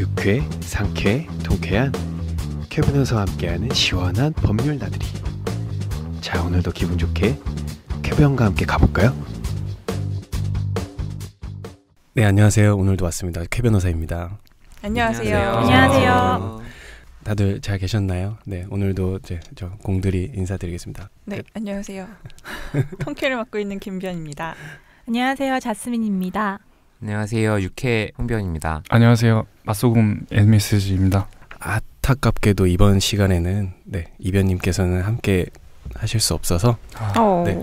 유쾌, 상쾌, 통쾌한 쾌 변호사와 함께하는 시원한 법률 나들이. 자, 오늘도 기분 좋게 쾌변과 함께 가볼까요? 네, 안녕하세요. 오늘도 왔습니다. 쾌 변호사입니다. 안녕하세요. 안녕하세요. 다들 잘 계셨나요? 네, 오늘도 저 공들이 인사드리겠습니다. 네, 안녕하세요. 통쾌를 맡고 있는 김변입니다. 안녕하세요. 자스민입니다. 안녕하세요. 유쾌 홍변입니다. 안녕하세요. 맛소금 MSG입니다. 안타깝게도 이번 시간에는 이변님께서는 함께 하실 수 없어서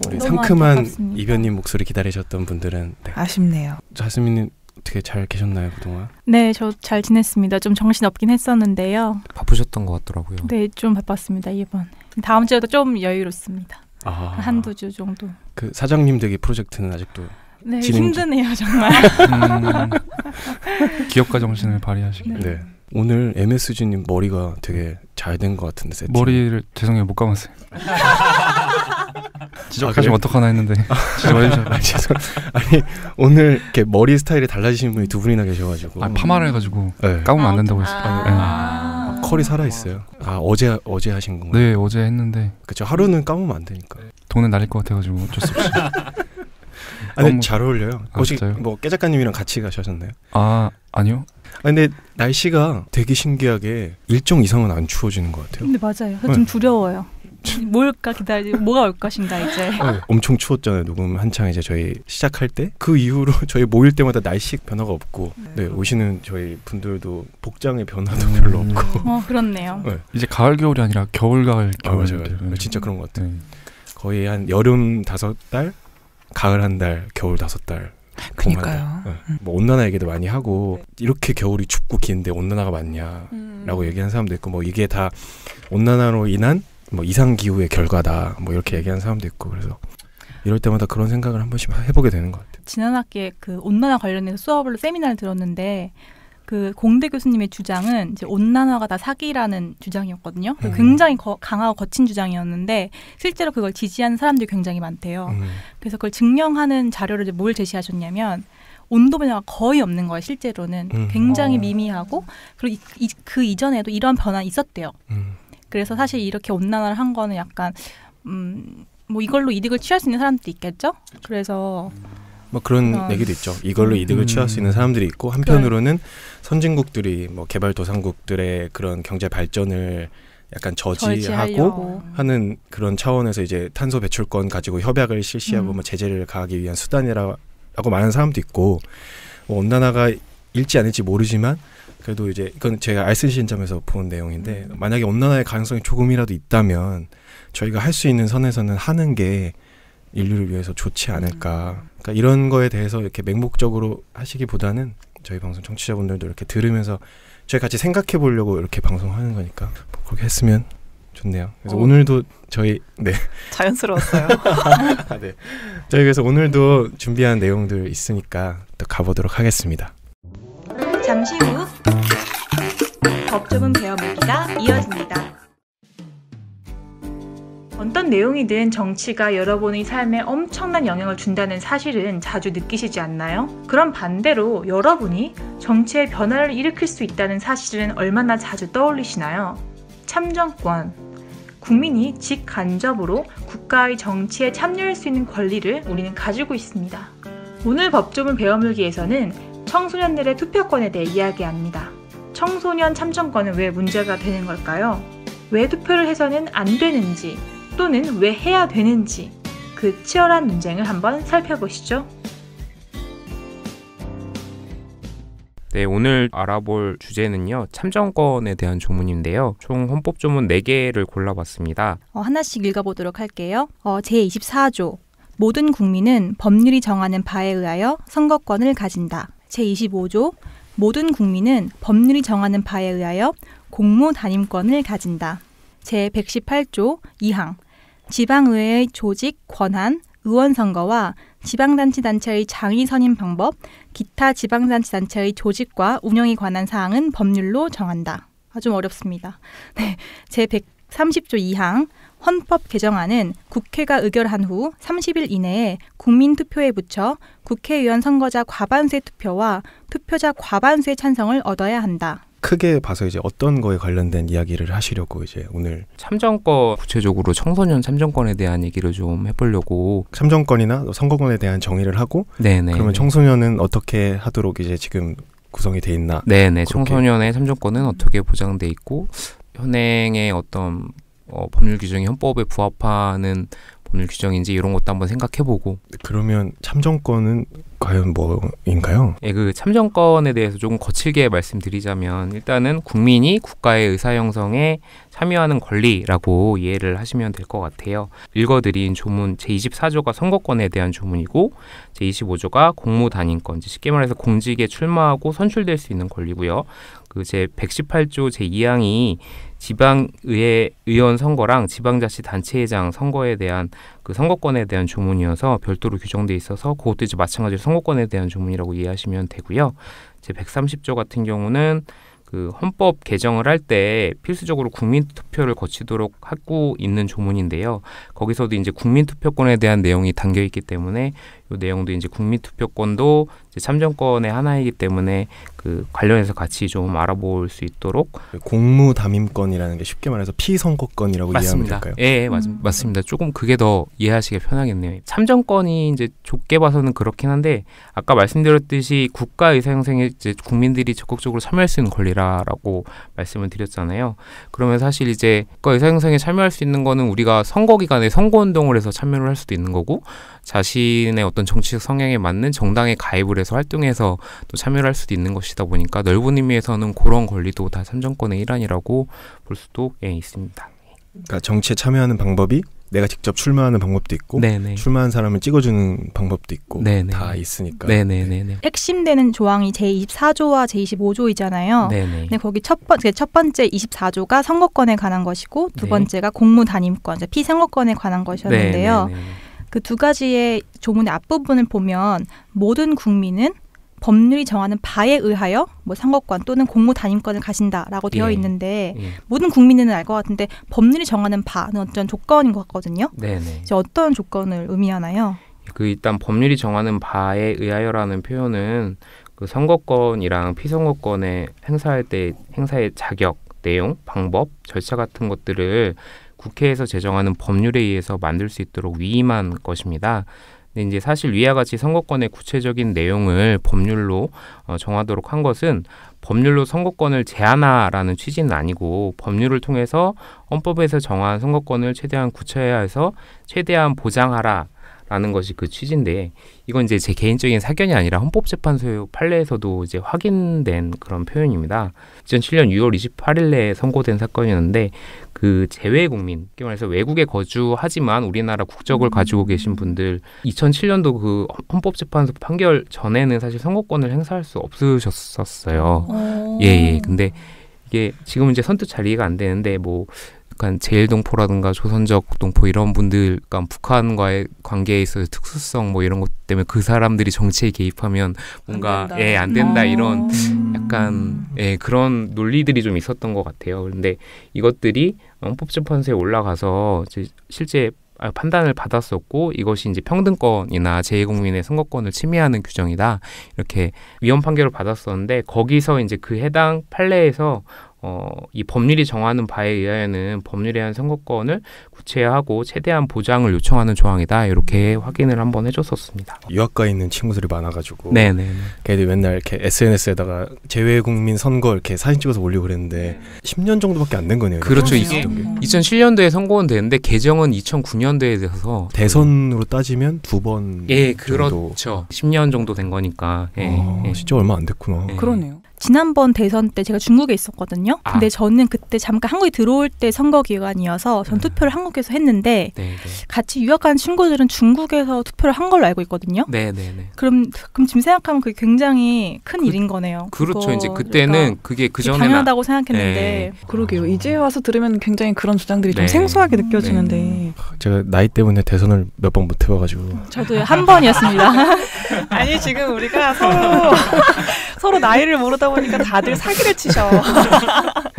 우리 상큼한 안타깝습니다. 이변님 목소리 기다리셨던 분들은 아쉽네요. 자스민님 어떻게 잘 계셨나요 그동안? 네, 저 잘 지냈습니다. 좀 정신없긴 했었는데요. 바쁘셨던 것 같더라고요. 네, 좀 바빴습니다, 이번. 다음 주에도 좀 여유롭습니다. 아, 한두 주 정도. 그 사장님 되기 프로젝트는 아직도 네, 진행 힘드네요, 정말. 기업가 정신을 발휘하시길. 네. 네. 오늘 MSG님 머리가 되게 잘 된 것 같은데 세팅. 머리를 죄송해요 못 감았어요. 지적하시면 그래요? 어떡하나 했는데 지적해주셔서. 아니 오늘 이렇게 머리 스타일이 달라지신 분이 두 분이나 계셔가지고 파마를 해가지고 네. 감으면 안 된다고 했어요. 컬이 살아 있어요. 어제 하신 건가요? 네, 어제 했는데 그렇죠. 하루는 감으면 안 되니까. 돈은 날릴 것 같아가지고 어쩔 수 없이. 아니 너무- 잘 어울려요. 아, 혹시 진짜요? 뭐 깨 작가님이랑 같이 가셨나요? 아니요. 근데 날씨가 되게 신기하게 일정 이상은 안 추워지는 것 같아요. 근데 맞아요. 저 좀 두려워요. 뭘까 기다리고 뭐가 올 것인가 이제. 엄청 추웠잖아요. 녹음 한창 이제 저희 시작할 때 그 이후로 저희 모일 때마다 날씨 변화가 없고 오시는 저희 분들도 복장의 변화도 별로 없고. 그렇네요. 네. 이제 가을 겨울이 아니라 겨울 가을 겨울. 맞아요. 진짜 그런 것 같아요. 네. 거의 한 여름 5달, 가을 1달, 겨울 5달. 그니까요. 뭐 온난화 얘기도 많이 하고 이렇게 겨울이 춥고 긴데 온난화가 맞냐라고 얘기하는 사람도 있고 뭐 이게 다 온난화로 인한 뭐 이상 기후의 결과다 뭐 이렇게 얘기하는 사람도 있고 그래서 이럴 때마다 그런 생각을 한 번씩 해보게 되는 것 같아요. 지난 학기에 그 온난화 관련해서 수업을 세미나를 들었는데 그 공대 교수님의 주장은 이제 온난화가 다 사기라는 주장이었거든요. 굉장히 강하고 거친 주장이었는데 실제로 그걸 지지하는 사람들이 굉장히 많대요. 그래서 그걸 증명하는 자료를 이제 뭘 제시하셨냐면 온도 변화가 거의 없는 거예요. 실제로는 굉장히 미미하고 그리고 그 이전에도 이런 변화 있었대요. 그래서 사실 이렇게 온난화를 한 거는 약간 뭐 이걸로 이득을 취할 수 있는 사람도 있겠죠. 그래서 뭐 그런 얘기도 있죠. 이걸로 이득을 취할 수 있는 사람들이 있고 한편으로는 선진국들이 뭐 개발도상국들의 그런 경제 발전을 약간 저지하고 절제하려고. 하는 그런 차원에서 이제 탄소 배출권 가지고 협약을 실시하고 뭐 제재를 가하기 위한 수단이라고 말하는 사람도 있고 뭐 온난화가 일지 아닐지 모르지만 그래도 이제 이건 제가 알쓸시인점에서 본 내용인데 만약에 온난화의 가능성이 조금이라도 있다면 저희가 할 수 있는 선에서는 하는 게 인류를 위해서 좋지 않을까. 그러니까 이런 거에 대해서 이렇게 맹목적으로 하시기보다는 저희 방송 청취자분들도 이렇게 들으면서 저희 같이 생각해 보려고 이렇게 방송하는 거니까 뭐 그렇게 했으면 좋네요. 그래서 오늘도 저희 자연스러웠어요. 네. 저희 그래서 오늘도 준비한 내용들 있으니까 또 가보도록 하겠습니다. 잠시 후 법조문 배워보기가 이어집니다. 어떤 내용이든 정치가 여러분의 삶에 엄청난 영향을 준다는 사실은 자주 느끼시지 않나요? 그럼 반대로 여러분이 정치의 변화를 일으킬 수 있다는 사실은 얼마나 자주 떠올리시나요? 참정권. 국민이 직간접으로 국가의 정치에 참여할 수 있는 권리를 우리는 가지고 있습니다. 오늘 법조문 배워물기에서는 청소년들의 투표권에 대해 이야기합니다. 청소년 참정권은 왜 문제가 되는 걸까요? 왜 투표를 해서는 안 되는지 또는 왜 해야 되는지 그 치열한 논쟁을 한번 살펴보시죠. 네, 오늘 알아볼 주제는요. 참정권에 대한 조문인데요. 총 헌법 조문 4개를 골라봤습니다. 하나씩 읽어보도록 할게요. 제24조 모든 국민은 법률이 정하는 바에 의하여 선거권을 가진다. 제25조 모든 국민은 법률이 정하는 바에 의하여 공무단임권을 가진다. 제118조 2항 지방의회의 조직, 권한, 의원선거와 지방자치단체의 장이 선임 방법, 기타 지방자치단체의 조직과 운영에 관한 사항은 법률로 정한다. 좀 어렵습니다. 네, 제130조 2항 헌법 개정안은 국회가 의결한 후 30일 이내에 국민투표에 붙여 국회의원 선거자 과반수의 투표와 투표자 과반수의 찬성을 얻어야 한다. 크게 봐서 이제 어떤 거에 관련된 이야기를 하시려고 이제 오늘 참정권, 구체적으로 청소년 참정권에 대한 얘기를 좀 해보려고. 참정권이나 선거권에 대한 정의를 하고 네네. 그러면 청소년은 어떻게 하도록 이제 지금 구성이 돼 있나? 네네. 그렇게. 청소년의 참정권은 어떻게 보장돼 있고 현행의 어떤 법률 규정이 헌법에 부합하는 법률 규정인지 이런 것도 한번 생각해보고. 그러면 참정권은 과연 뭐인가요? 예, 그 참정권에 대해서 조금 거칠게 말씀드리자면 일단은 국민이 국가의 의사 형성에 참여하는 권리라고 이해를 하시면 될 것 같아요. 읽어드린 조문 제24조가 선거권에 대한 조문이고 제25조가 공무단임권, 쉽게 말해서 공직에 출마하고 선출될 수 있는 권리고요. 그 제118조 제2항이 지방의회 의원 선거랑 지방자치단체회장 선거에 대한 그 선거권에 대한 조문이어서 별도로 규정돼 있어서 그것도 이제 마찬가지로 선거권에 대한 조문이라고 이해하시면 되고요. 제130조 같은 경우는 그 헌법 개정을 할 때 필수적으로 국민투표를 거치도록 하고 있는 조문인데요. 거기서도 이제 국민투표권에 대한 내용이 담겨 있기 때문에 이 내용도 이제 국민투표권도 이제 참정권의 하나이기 때문에 그 관련해서 같이 좀 알아볼 수 있도록. 공무담임권이라는 게 쉽게 말해서 피선거권이라고 맞습니다. 이해하면 될까요? 예, 맞습니다. 조금 그게 더 이해하시기 편하겠네요. 참정권이 이제 좁게 봐서는 그렇긴 한데 아까 말씀드렸듯이 국가 의사 형성에 이제 국민들이 적극적으로 참여할 수 있는 권리라고 말씀을 드렸잖아요. 그러면 사실 이제 국가 의사 형성에 참여할 수 있는 거는 우리가 선거 기간에 선거 운동을 해서 참여를 할 수도 있는 거고 자신의 어떤 정치적 성향에 맞는 정당에 가입을 해서 활동해서 또 참여를 할 수도 있는 것이다 보니까 넓은 의미에서는 그런 권리도 다 참정권의 일환이라고 볼 수도 있습니다. 그러니까 정치에 참여하는 방법이 내가 직접 출마하는 방법도 있고 네네. 출마한 사람을 찍어주는 방법도 있고 네네. 다 있으니까. 네네네. 핵심되는 조항이 제24조와 제25조이잖아요. 네네. 근데 거기 첫 번째 24조가 선거권에 관한 것이고 두 네. 번째가 공무단임권, 피선거권에 관한 것이었는데요. 네네네. 그 두 가지의 조문의 앞부분을 보면 모든 국민은 법률이 정하는 바에 의하여 선거권 또는 공무단임권을 가진다라고 되어 예. 있는데 예. 모든 국민은 알 것 같은데 법률이 정하는 바는 어떤 조건인 것 같거든요. 네네. 이제 어떤 조건을 의미하나요? 그 일단 법률이 정하는 바에 의하여라는 표현은 그 선거권이랑 피선거권에 행사할 때 행사의 자격, 내용, 방법, 절차 같은 것들을 국회에서 제정하는 법률에 의해서 만들 수 있도록 위임한 것입니다. 근데 이제 사실 위와 같이 선거권의 구체적인 내용을 법률로 정하도록 한 것은 법률로 선거권을 제한하라는 취지는 아니고 법률을 통해서 헌법에서 정한 선거권을 최대한 구체화해서 최대한 보장하라. 라는 것이 그 취지인데 이건 이제 제 개인적인 사견이 아니라 헌법재판소 판례에서도 이제 확인된 그런 표현입니다. 2007년 6월 28일에 선고된 사건이었는데 그 재외 국민, 말해서 외국에 거주하지만 우리나라 국적을 가지고 계신 분들 2007년도 그 헌법재판소 판결 전에는 사실 선거권을 행사할 수 없으셨었어요. 예. 근데 이게 지금은 이제 선뜻 잘 이해가 안 되는데 약간 제일동포라든가 조선족 동포 이런 분들, 그러니까 북한과의 관계에 있어서 특수성 이런 것 때문에 그 사람들이 정치에 개입하면 뭔가 안 된다 이런 약간 그런 논리들이 좀 있었던 것 같아요. 그런데 이것들이 헌법재판소에 올라가서 이제 실제 판단을 받았었고 이것이 이제 평등권이나 제2국민의 선거권을 침해하는 규정이다 이렇게 위헌 판결을 받았었는데 거기서 이제 그 해당 판례에서 이 법률이 정하는 바에 의하여는 법률에 의한 선거권을 구체화하고 최대한 보장을 요청하는 조항이다 이렇게 확인을 한번 해줬었습니다. 유학가에 있는 친구들이 많아가지고 네네. 걔들 맨날 이렇게 SNS에다가 재외국민 선거 이렇게 사진 찍어서 올리고 그랬는데 10년 정도밖에 안 된 거네요. 그렇죠. 이게 2007년도에 선고는 되는데 개정은 2009년도에 돼서 대선으로 따지면 2번 그렇죠. 10년 정도 된 거니까. 진짜 얼마 안 됐구나. 그러네요. 지난번 대선 때 제가 중국에 있었거든요. 근데 저는 그때 잠깐 한국에 들어올 때 선거 기간이어서 전 투표를 한국에서 했는데 같이 유학간 친구들은 중국에서 투표를 한 걸로 알고 있거든요. 네네네. 그럼 지금 생각하면 그게 굉장히 큰 일인 거네요. 그렇죠. 이제 그때는 그게 그전에는 당연하다고 생각했는데. 그러게요. 이제 와서 들으면 굉장히 그런 주장들이 좀 생소하게 느껴지는데. 제가 나이 때문에 대선을 몇 번 못 해봐가지고. 저도 한 번이었습니다. 아니 지금 우리가 서로 나이를 모르다 보니까 다들 사기를 치셔.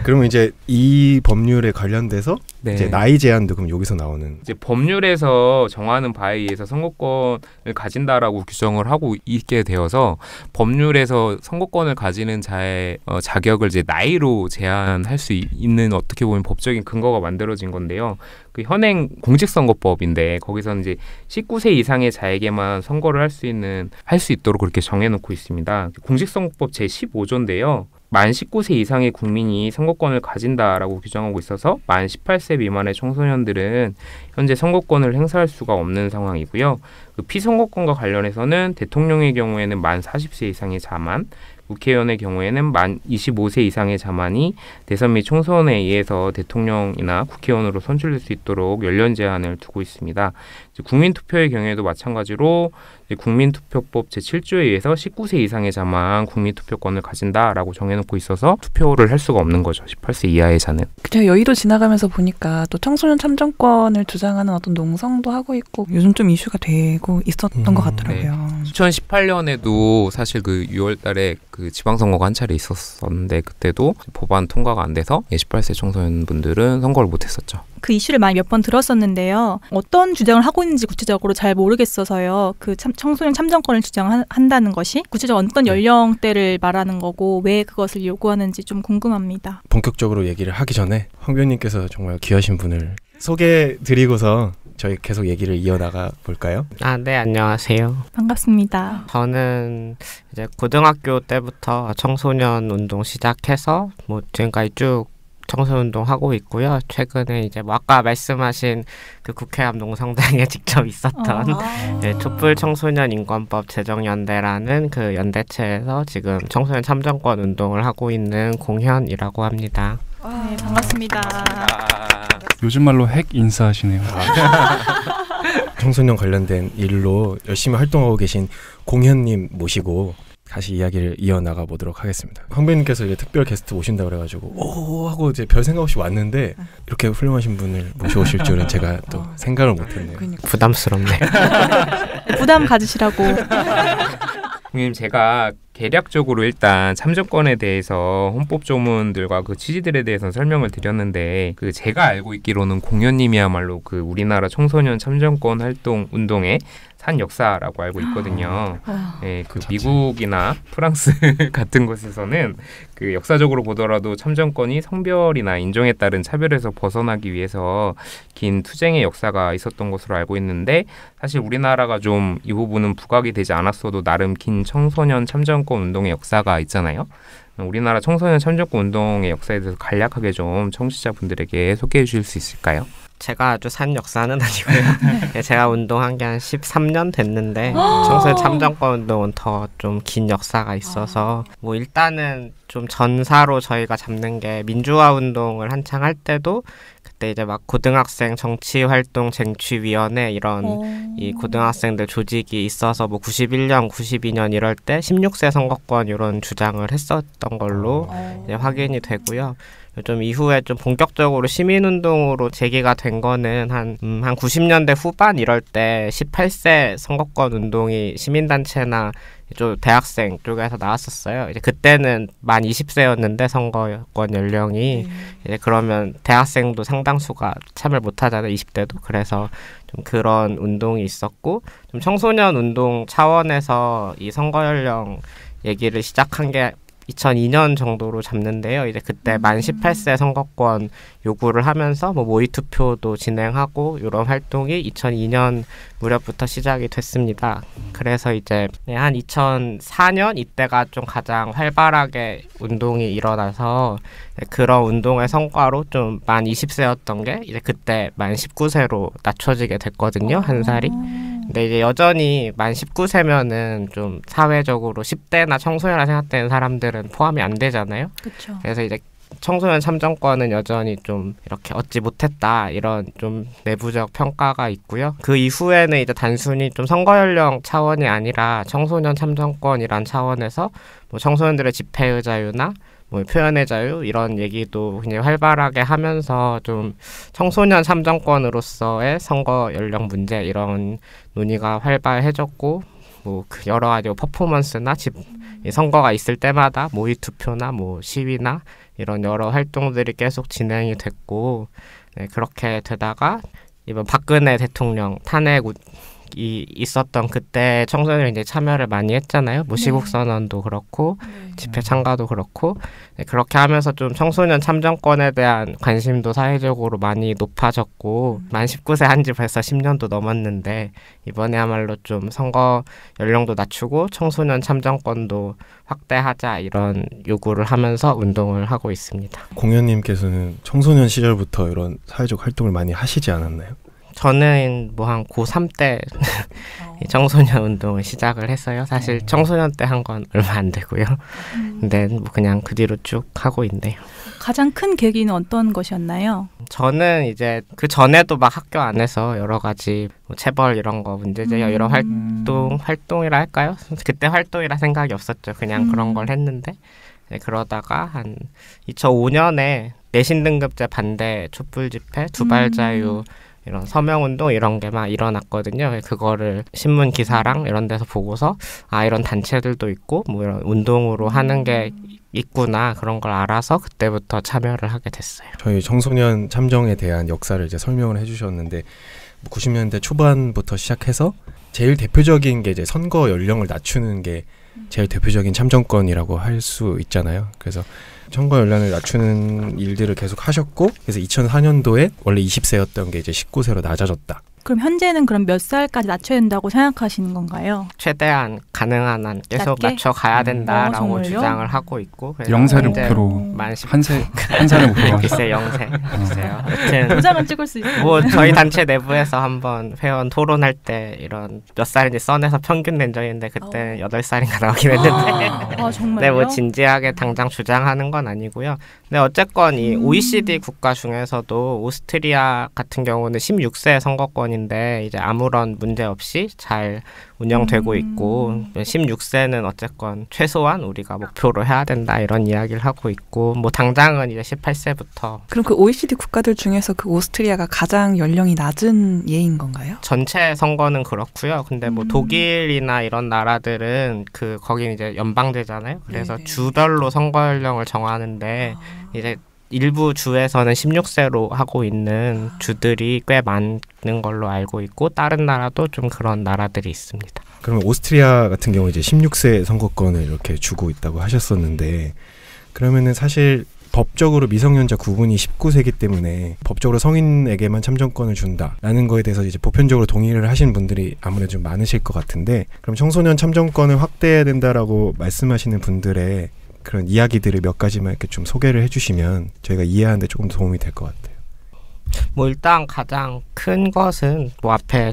그러면 이제 이 법률에 관련돼서 네. 이제 나이 제한도 그럼 여기서 나오는. 이제 법률에서 정하는 바에 의해서 선거권을 가진다라고 규정을 하고 있게 되어서 법률에서 선거권을 가지는 자의 자격을 이제 나이로 제한할 수 있는 어떻게 보면 법적인 근거가 만들어진 건데요. 그 현행 공직선거법인데 거기서는 이제 19세 이상의 자에게만 선거를 할 수 있도록 그렇게 정해놓고 있습니다. 공직선거법 제15조인데요. 만 19세 이상의 국민이 선거권을 가진다라고 규정하고 있어서 만 18세 미만의 청소년들은 현재 선거권을 행사할 수가 없는 상황이고요. 그 피선거권과 관련해서는 대통령의 경우에는 만 40세 이상의 자만, 국회의원의 경우에는 만 25세 이상의 자만이 대선 및 총선에 의해서 대통령이나 국회의원으로 선출될 수 있도록 연령 제한을 두고 있습니다. 국민투표의 경우에도 마찬가지로 국민투표법 제7조에 의해서 19세 이상의 자만 국민투표권을 가진다라고 정해놓고 있어서 투표를 할 수가 없는 거죠. 18세 이하의 자는. 제가 여의도 지나가면서 보니까 또 청소년 참정권을 주장하는 어떤 농성도 하고 있고 요즘 좀 이슈가 되고 있었던 것 같더라고요. 2018년에도 사실 그 6월달에 그 지방선거가 한 차례 있었었는데 그때도 법안 통과가 안 돼서 18세 청소년분들은 선거를 못했었죠. 그 이슈를 많이 몇 번 들었었는데요. 어떤 주장을 하고 있는지 구체적으로 잘 모르겠어서요. 그 청소년 참정권을 주장한다는 것이 구체적으로 어떤 연령대를 말하는 거고 왜 그것을 요구하는지 좀 궁금합니다. 본격적으로 얘기를 하기 전에 황 의원님께서 정말 귀하신 분을 소개드리고서 저희 계속 얘기를 이어나가 볼까요? 네, 안녕하세요. 반갑습니다. 저는 이제 고등학교 때부터 청소년 운동 시작해서 뭐 지금까지 쭉 청소년 운동 하고 있고요. 최근에 이제 뭐 아까 말씀하신 그 국회 앞 농성장에 직접 있었던 촛불 청소년 인권법 제정연대라는 그 연대체에서 지금 청소년 참정권 운동을 하고 있는 공현이라고 합니다. 네, 반갑습니다. 요즘 말로 핵 인싸시네요. 청소년 관련된 일로 열심히 활동하고 계신 공현님 모시고 다시 이야기를 이어나가 보도록 하겠습니다. 황 배우님께서 이제 특별 게스트 오신다 그래가지고 오 하고 이제 별 생각 없이 왔는데 이렇게 훌륭하신 분을 모셔오실 줄은 제가 또 생각을 못했네요. 부담스럽네요. 부담 가지시라고. 형님 제가 개략적으로 일단 참정권에 대해서 헌법 조문들과 그 취지들에 대해서 설명을 드렸는데 그 제가 알고 있기로는 공연님이야말로 그 우리나라 청소년 참정권 활동 운동의 산 역사라고 알고 있거든요. 네, 그 미국이나 프랑스 같은 곳에서는 그 역사적으로 보더라도 참정권이 성별이나 인종에 따른 차별에서 벗어나기 위해서 긴 투쟁의 역사가 있었던 것으로 알고 있는데 사실 우리나라가 좀 이 부분은 부각이 되지 않았어도 나름 긴 청소년 참정권 운동의 역사가 있잖아요. 우리나라 청소년 참정권 운동의 역사에 대해서 간략하게 좀 청취자분들에게 소개해 주실 수 있을까요? 제가 아주 산 역사는 아니고요. 제가 운동한 게 한 13년 됐는데 청소년 참정권 운동은 더 좀 긴 역사가 있어서 뭐 일단은 좀 전사로 저희가 잡는 게 민주화 운동을 한창 할 때도 그때 이제 막 고등학생 정치활동 쟁취위원회 이런 이 고등학생들 조직이 있어서 뭐 91년, 92년 이럴 때 16세 선거권 이런 주장을 했었던 걸로 이제 확인이 되고요. 좀 이후에 좀 본격적으로 시민운동으로 제기가 된 거는 한 90년대 후반 이럴 때 18세 선거권 운동이 시민단체나 좀 대학생 쪽에서 나왔었어요. 이제 그때는 만 20세였는데 선거권 연령이 이제 그러면 대학생도 상당수가 참여를 못하잖아요. 20대도. 그래서 좀 그런 운동이 있었고 좀 청소년 운동 차원에서 이 선거 연령 얘기를 시작한 게 2002년 정도로 잡는데요. 이제 그때 만 18세 선거권 요구를 하면서 뭐 모의 투표도 진행하고 이런 활동이 2002년 무렵부터 시작이 됐습니다. 그래서 이제 한 2004년 이때가 좀 가장 활발하게 운동이 일어나서 그런 운동의 성과로 좀 만 20세였던 게 이제 그때 만 19세로 낮춰지게 됐거든요. 한 살이. 근데 이제 여전히 만 19세면은 좀 사회적으로 10대나 청소년이라 생각되는 사람들은 포함이 안 되잖아요. 그쵸. 그래서 이제 청소년 참정권은 여전히 좀 이렇게 얻지 못했다 이런 좀 내부적 평가가 있고요. 그 이후에는 이제 단순히 좀 선거 연령 차원이 아니라 청소년 참정권이란 차원에서 뭐 청소년들의 집회의 자유나 뭐 표현의 자유 이런 얘기도 굉장히 활발하게 하면서 좀 청소년 참정권으로서의 선거 연령 문제 이런 논의가 활발해졌고 뭐 그 여러 가지 퍼포먼스나 이 선거가 있을 때마다 모의 투표나 뭐 시위나 이런 여러 활동들이 계속 진행이 됐고, 네, 그렇게 되다가 이번 박근혜 대통령 탄핵이 있었던 그때 청소년이 이제 참여를 많이 했잖아요. 뭐 시국 선언도 그렇고 집회 참가도 그렇고, 네, 그렇게 하면서 좀 청소년 참정권에 대한 관심도 사회적으로 많이 높아졌고, 만 19세 한 지 벌써 10년도 넘었는데 이번에야말로 좀 선거 연령도 낮추고 청소년 참정권도 확대하자 이런 요구를 하면서 운동을 하고 있습니다. 공연님께서는 청소년 시절부터 이런 사회적 활동을 많이 하시지 않았나요? 저는 뭐 한 고3 때 청소년 운동을 시작을 했어요. 사실 청소년 때 한 건 얼마 안 되고요. 근데 뭐 그냥 그 뒤로 쭉 하고 있네요. 가장 큰 계기는 어떤 것이었나요? 저는 이제 그 전에도 막 학교 안에서 여러 가지 뭐 체벌 이런 거 문제제요 이런 활동이라 할까요? 그때 활동이라 생각이 없었죠. 그냥 그런 걸 했는데, 네, 그러다가 한 2005년에 내신 등급제 반대 촛불 집회, 두발 자유 이런 서명운동 이런 게 막 일어났거든요. 그거를 신문 기사랑 이런 데서 보고서 아, 이런 단체들도 있고 뭐 이런 운동으로 하는 게 있구나, 그런 걸 알아서 그때부터 참여를 하게 됐어요. 저희 청소년 참정에 대한 역사를 이제 설명을 해주셨는데 90년대 초반부터 시작해서 제일 대표적인 게 이제 선거 연령을 낮추는 게 제일 대표적인 참정권이라고 할 수 있잖아요. 그래서 선거 연령을 낮추는 일들을 계속 하셨고, 그래서 2004년도에 원래 20세였던 게 이제 19세로 낮아졌다. 그럼 현재는 그럼 몇 살까지 낮춰야 된다고 생각하시는 건가요? 최대한 가능한 한 계속 낮게? 낮춰가야 된다라고 정말요? 주장을 하고 있고, 영세를 목표로 만 한 살을 목표로 글쎄 영세 글쎄요. 여튼 도장을 찍을 수 있어요. 뭐 저희 단체 내부에서 한번 회원 토론할 때 이런 몇 살인지 써내서 평균 낸 적이 있는데 그때 8살인가 나오긴 했는데 아, 정말요? 네, 뭐 진지하게 당장 주장하는 건 아니고요. 근데 어쨌건 이 OECD 국가 중에서도 오스트리아 같은 경우는 16세 선거권인데 이제 아무런 문제 없이 잘 운영되고 있고, 16세는 어쨌건 최소한 우리가 목표로 해야 된다 이런 이야기를 하고 있고, 뭐 당장은 이제 18세부터. 그럼 그 OECD 국가들 중에서 그 오스트리아가 가장 연령이 낮은 예인 건가요? 전체 선거는 그렇고요. 근데 뭐 독일이나 이런 나라들은 그 거긴 이제 연방제잖아요. 그래서 네네. 주별로 선거 연령을 정하는데 이제 일부 주에서는 16세로 하고 있는 주들이 꽤 많은 걸로 알고 있고, 다른 나라도 좀 그런 나라들이 있습니다. 그러면 오스트리아 같은 경우 이제 16세 선거권을 이렇게 주고 있다고 하셨었는데, 그러면은 사실 법적으로 미성년자 구분이 19세이기 때문에 법적으로 성인에게만 참정권을 준다라는 거에 대해서 이제 보편적으로 동의를 하시는 분들이 아무래도 좀 많으실 것 같은데, 그럼 청소년 참정권을 확대해야 된다라고 말씀하시는 분들의 그런 이야기들을 몇 가지만 이렇게 좀 소개를 해주시면 저희가 이해하는데 조금 도움이 될 것 같아요. 뭐 일단 가장 큰 것은 뭐 앞에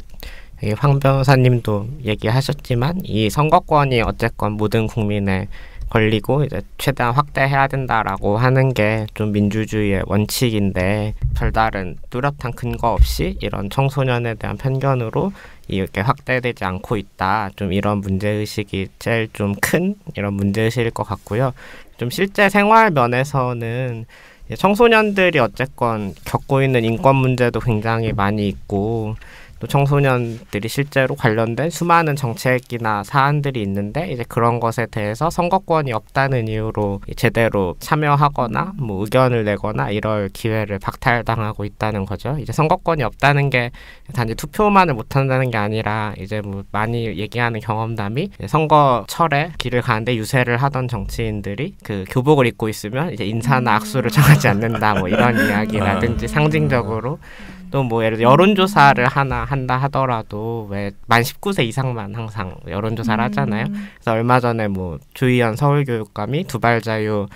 황 변호사님도 얘기하셨지만 이 선거권이 어쨌건 모든 국민의 권리고 이제 최대한 확대해야 된다라고 하는 게 좀 민주주의의 원칙인데, 별다른 뚜렷한 근거 없이 이런 청소년에 대한 편견으로 이렇게 확대되지 않고 있다. 좀 이런 문제의식이 제일 좀 큰 이런 문제의식일 것 같고요. 좀 실제 생활 면에서는 청소년들이 어쨌건 겪고 있는 인권 문제도 굉장히 많이 있고, 또 청소년들이 실제로 관련된 수많은 정책이나 사안들이 있는데 이제 그런 것에 대해서 선거권이 없다는 이유로 제대로 참여하거나 뭐 의견을 내거나 이럴 기회를 박탈당하고 있다는 거죠. 이제 선거권이 없다는 게 단지 투표만을 못한다는 게 아니라 이제 뭐 많이 얘기하는 경험담이 선거철에 길을 가는데 유세를 하던 정치인들이 그 교복을 입고 있으면 이제 인사나 악수를 청하지 않는다 뭐 이런 이야기라든지, 상징적으로 또 뭐 예를 들어 여론조사를 하나 한다 하더라도 왜 만 19세 이상만 항상 여론조사를 하잖아요. 그래서 얼마 전에 뭐 조희연 서울교육감이 두발자유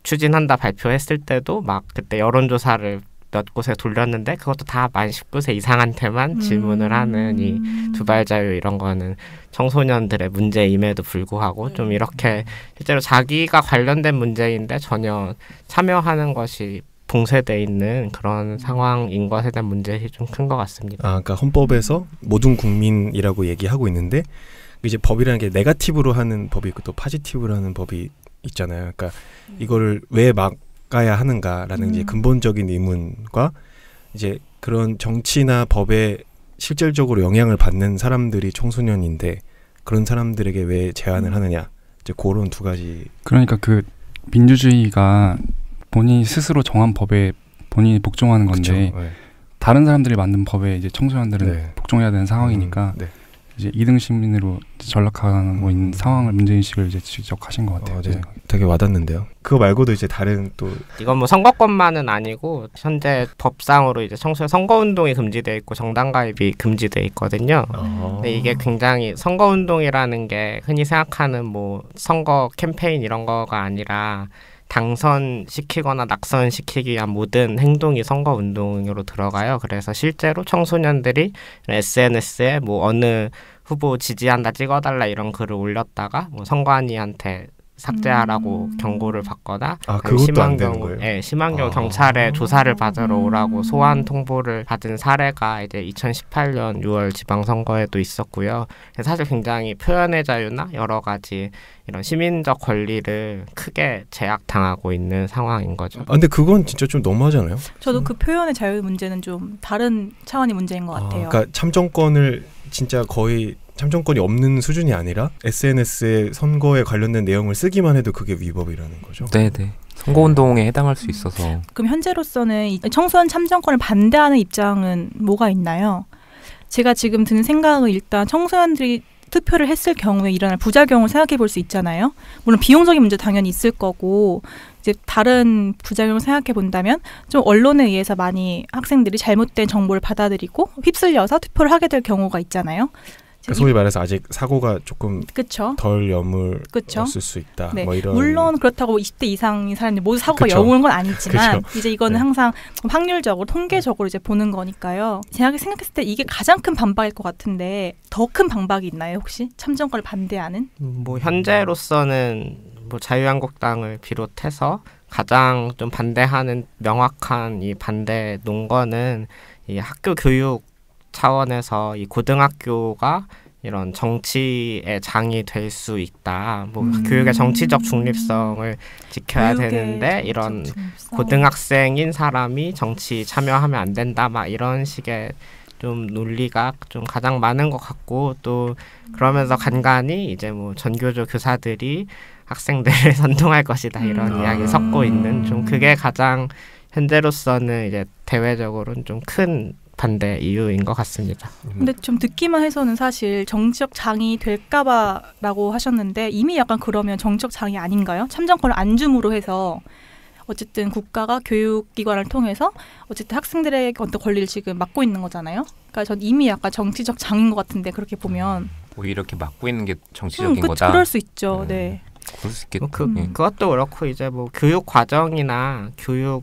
추진한다 발표했을 때도 막 그때 여론조사를 몇 곳에 돌렸는데 그것도 다 만 19세 이상한테만 질문을 하는 이 두발자유 이런 거는 청소년들의 문제임에도 불구하고 좀 이렇게 실제로 자기가 관련된 문제인데 전혀 참여하는 것이 봉쇄돼 있는 그런 상황인 것에 대한 문제이 좀 큰 것 같습니다. 그러니까 헌법에서 모든 국민이라고 얘기하고 있는데 이제 법이라는 게 네거티브로 하는 법이 있고 또 포지티브로 하는 법이 있잖아요. 그러니까 이거를 왜 막아야 하는가라는 이제 근본적인 의문과 이제 그런 정치나 법에 실질적으로 영향을 받는 사람들이 청소년인데 그런 사람들에게 왜 제한을 하느냐. 이제 그런 두 가지. 그러니까 그 민주주의가 본인이 스스로 정한 법에 본인이 복종하는 건데 그쵸? 네. 다른 사람들이 만든 법에 이제 청소년들은 네. 복종해야 되는 상황이니까 네. 이제 2등 시민으로 전락하고 있는 상황을 문제인식을 이제 지적하신 것 같아요. 네. 되게 와닿는데요. 그거 말고도 이제 다른 또 이건 뭐 선거권만은 아니고 현재 법상으로 이제 청소년 선거운동이 금지돼 있고 정당 가입이 금지돼 있거든요. 근데 이게 굉장히 선거운동이라는 게 흔히 생각하는 뭐 선거 캠페인 이런 거가 아니라 당선시키거나 낙선시키기 위한 모든 행동이 선거운동으로 들어가요. 그래서 실제로 청소년들이 SNS에 뭐 어느 후보 지지한다 찍어달라 이런 글을 올렸다가 뭐 선관위한테 삭제하라고 경고를 받거나 그것도 안 되는 거예요? 심한 경우 경찰에 조사를 받으러 오라고 소환 통보를 받은 사례가 이제 2018년 6월 지방선거에도 있었고요. 사실 굉장히 표현의 자유나 여러 가지 이런 시민적 권리를 크게 제약당하고 있는 상황인 거죠. 근데 그건 진짜 좀 너무하잖아요. 저도 그 표현의 자유 문제는 좀 다른 차원의 문제인 것 같아요. 그러니까 참정권을 진짜 거의 참정권이 없는 수준이 아니라 SNS에 선거에 관련된 내용을 쓰기만 해도 그게 위법이라는 거죠. 네네. 선거운동에 해당할 수 있어서. 그럼 현재로서는 이 청소년 참정권을 반대하는 입장은 뭐가 있나요? 제가 지금 드는 생각은 일단 청소년들이 투표를 했을 경우에 일어날 부작용을 생각해 볼 수 있잖아요. 물론 비용적인 문제 당연히 있을 거고 이제 다른 부작용을 생각해 본다면 좀 언론에 의해서 많이 학생들이 잘못된 정보를 받아들이고 휩쓸려서 투표를 하게 될 경우가 있잖아요. 그러니까 소위 말해서 아직 사고가 조금 그쵸? 덜 여물었을 수 있다. 네. 뭐 이런. 물론 그렇다고 20대 이상인 사람들 모두 사고가 그쵸. 여물은 건 아니지만 이제 이거는 네. 항상 확률적으로 통계적으로 이제 보는 거니까요. 제가 생각했을 때 이게 가장 큰 반박일 것 같은데 더 큰 반박이 있나요 혹시? 참정권을 반대하는? 뭐 현재로서는 뭐 자유한국당을 비롯해서 가장 좀 반대하는 명확한 이 반대 논거는 이 학교 교육 차원에서 이 고등학교가 이런 정치의 장이 될 수 있다. 뭐 교육의 정치적 중립성을 지켜야 되는데 이런 고등학생인 사람이 정치 참여하면 안 된다. 막 이런 식의 좀 논리가 좀 가장 많은 것 같고 또 그러면서 간간히 이제 뭐 전교조 교사들이 학생들을 선동할 것이다 이런 이야기 섞고 있는 좀 그게 가장 현재로서는 이제 대외적으로는 좀 큰 반대 이유인 것 같습니다. 근데 좀 듣기만 해서는 사실 정치적 장이 될까봐라고 하셨는데 이미 약간 그러면 정치적 장이 아닌가요? 참정권을 안 줌으로 해서 어쨌든 국가가 교육기관을 통해서 어쨌든 학생들의 어떤 권리를 지금 막고 있는 거잖아요. 그러니까 전 이미 약간 정치적 장인 것 같은데 그렇게 보면 오히려 이렇게 막고 있는 게 정치적인 거다. 그럴 수 있죠. 네. 그럴 수 있겠다. 그것도 그렇고 이제 뭐 교육 과정이나 교육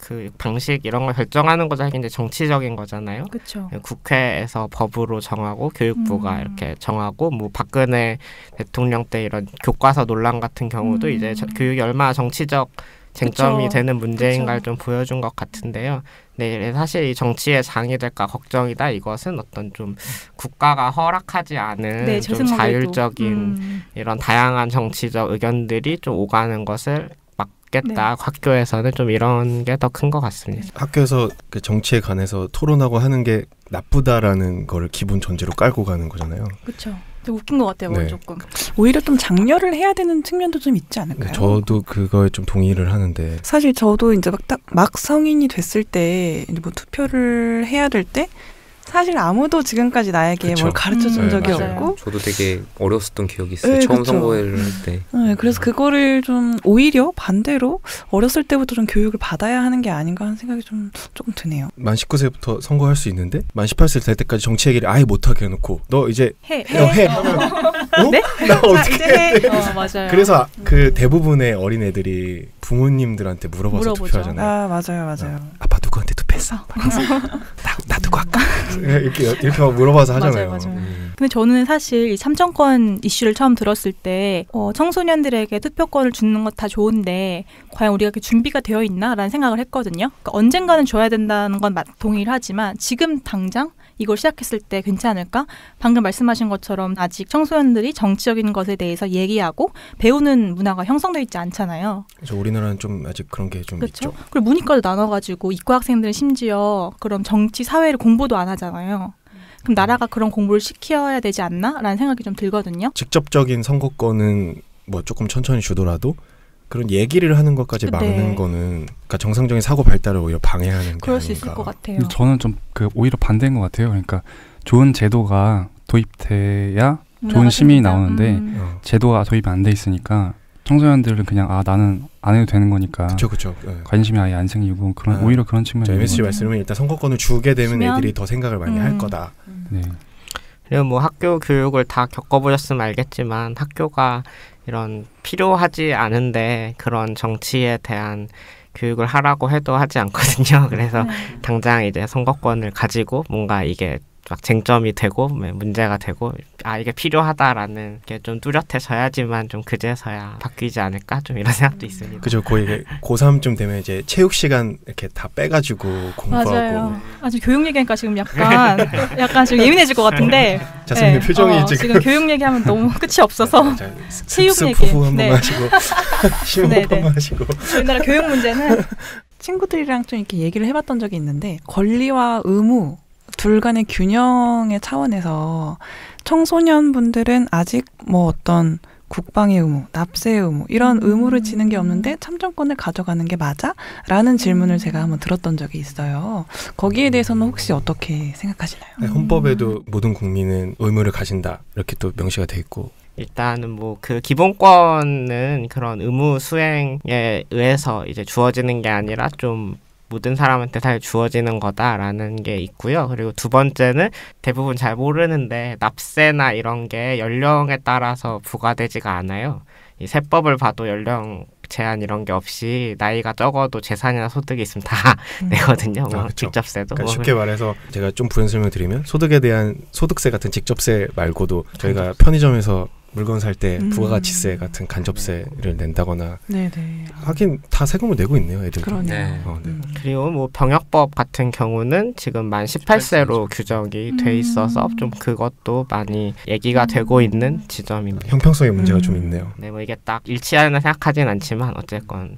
그 방식 이런 걸 결정하는 거자 이제 정치적인 거잖아요. 그렇죠. 국회에서 법으로 정하고 교육부가 이렇게 정하고 뭐 박근혜 대통령 때 이런 교과서 논란 같은 경우도 이제 교육이 얼마나 정치적 쟁점이 그쵸. 되는 문제인가를 좀 보여준 것 같은데요. 네, 사실 이 정치의 장이 될까 걱정이다. 이것은 어떤 좀 국가가 허락하지 않은 네, 좀 자율적인 이런 다양한 정치적 의견들이 좀 오가는 것을 겠다. 네. 학교에서는 좀 이런 게 더 큰 것 같습니다. 학교에서 그 정치에 관해서 토론하고 하는 게 나쁘다라는 거를 기본 전제로 깔고 가는 거잖아요. 그렇죠. 되게 웃긴 것 같아요. 네. 조금. 오히려 좀 장려를 해야 되는 측면도 좀 있지 않을까요? 저도 그거에 좀 동의를 하는데 사실 저도 이제 막 성인이 됐을 때 이제 뭐 투표를 해야 될 때 사실 아무도 지금까지 나에게 뭘 가르쳐준 적이 없고 저도 되게 어렸었던 기억이 있어요. 네, 처음 그쵸. 선거를 할 때. 네, 그래서 그거를 좀 오히려 반대로 어렸을 때부터 좀 교육을 받아야 하는 게 아닌가 하는 생각이 좀 조금 드네요. 만 19세부터 선거할 수 있는데 만 18세 될 때까지 정치 얘기를 아예 못하게 해놓고 너 이제 해. 하면 네? 나 어떻게 해? 맞아요. 그래서 그 대부분의 어린애들이 부모님들한테 물어봐서 투표하잖아요. 맞아요. 아빠 누구한테 투표했어? 나 누구 할까? 이렇게 막 물어봐서 하잖아요. 맞아요. 근데 저는 사실 이 참정권 이슈를 처음 들었을 때 청소년들에게 투표권을 주는 것 다 좋은데 과연 우리가 그 준비가 되어 있나라는 생각을 했거든요. 그러니까 언젠가는 줘야 된다는 건 동의를 하지만 지금 당장 이걸 시작했을 때 괜찮을까? 방금 말씀하신 것처럼 아직 청소년들이 정치적인 것에 대해서 얘기하고 배우는 문화가 형성되어 있지 않잖아요. 그래서 우리나라는 좀 아직 그런 게 좀 있죠. 그리고 문이과도 나눠가지고 이과 학생들은 심지어 그럼 정치 사회를 공부도 안 하잖아요. 그럼 나라가 그런 공부를 시켜야 되지 않나?라는 생각이 좀 들거든요. 직접적인 선거권은 뭐 조금 천천히 주더라도 그런 얘기를 하는 것까지 네. 막는 거는 그러니까 정상적인 사고 발달을 오히려 방해하는 게 그럴 수 아닌가. 있을 것 같아요. 저는 좀 그 오히려 반대인 것 같아요. 그러니까 좋은 제도가 도입돼야 좋은 시민이 나오는데 제도가 도입이 안 돼 있으니까 청소년들은 그냥 나는 안 해도 되는 거니까 그렇죠. 관심이 아예 안 생기고 그런 오히려 그런 측면이 MSG 말씀은 일단 선거권을 주게 되면 주면? 애들이 더 생각을 많이 할 거다. 네. 그리고 뭐 학교 교육을 다 겪어보셨으면 알겠지만 학교가 이런 필요하지 않은데 그런 정치에 대한 교육을 하라고 해도 하지 않거든요. 그래서 당장 이제 선거권을 가지고 뭔가 이게 막 쟁점이 되고 문제가 되고 이게 필요하다라는 게 좀 뚜렷해져야지만 좀 그제서야 바뀌지 않을까 좀 이런 생각도 있습니다. 그죠. 거의 고3쯤 되면 이제 체육 시간 이렇게 다 빼가지고 공부하고. 맞아요. 아주 교육 얘기하니까 지금 약간 지금 예민해질 것 같은데. 자스민의 표정이 지금 교육 얘기하면 너무 끝이 없어서 체육 얘기. 푸 한번 하시고 심호흡 한번 하시고. 우리나라 교육 문제는 친구들이랑 좀 이렇게 얘기를 해봤던 적이 있는데 권리와 의무 둘 간의 균형의 차원에서 청소년분들은 아직 뭐 어떤 국방의 의무, 납세의 의무 이런 의무를 지는 게 없는데 참정권을 가져가는 게 맞아? 라는 질문을 제가 한번 들었던 적이 있어요. 거기에 대해서는 혹시 어떻게 생각하시나요? 네, 헌법에도 모든 국민은 의무를 가진다 이렇게 또 명시가 돼 있고 일단은 뭐 그 기본권은 그런 의무 수행에 의해서 이제 주어지는 게 아니라 좀 모든 사람한테 다 주어지는 거다라는 게 있고요. 그리고 두 번째는 대부분 잘 모르는데 납세나 이런 게 연령에 따라서 부과되지가 않아요. 이 세법을 봐도 연령 제한 이런 게 없이 나이가 적어도 재산이나 소득이 있으면 다 내거든요. 뭐 그렇죠. 직접세도. 그러니까 쉽게 말해서 제가 좀 부연 설명을 드리면 소득에 대한 소득세 같은 직접세 말고도 저희가 편의점에서 물건 살 때 부가가치세 같은 간접세를 낸다거나 네네. 하긴 다 세금을 내고 있네요, 애들. 그러네요. 네. 그리고 뭐 병역법 같은 경우는 지금 만 18세로 규정이 돼 있어서 좀 그것도 많이 얘기가 되고 있는 지점입니다. 형평성의 문제가 좀 있네요. 네, 뭐 이게 딱 일치하는 생각하진 않지만 어쨌건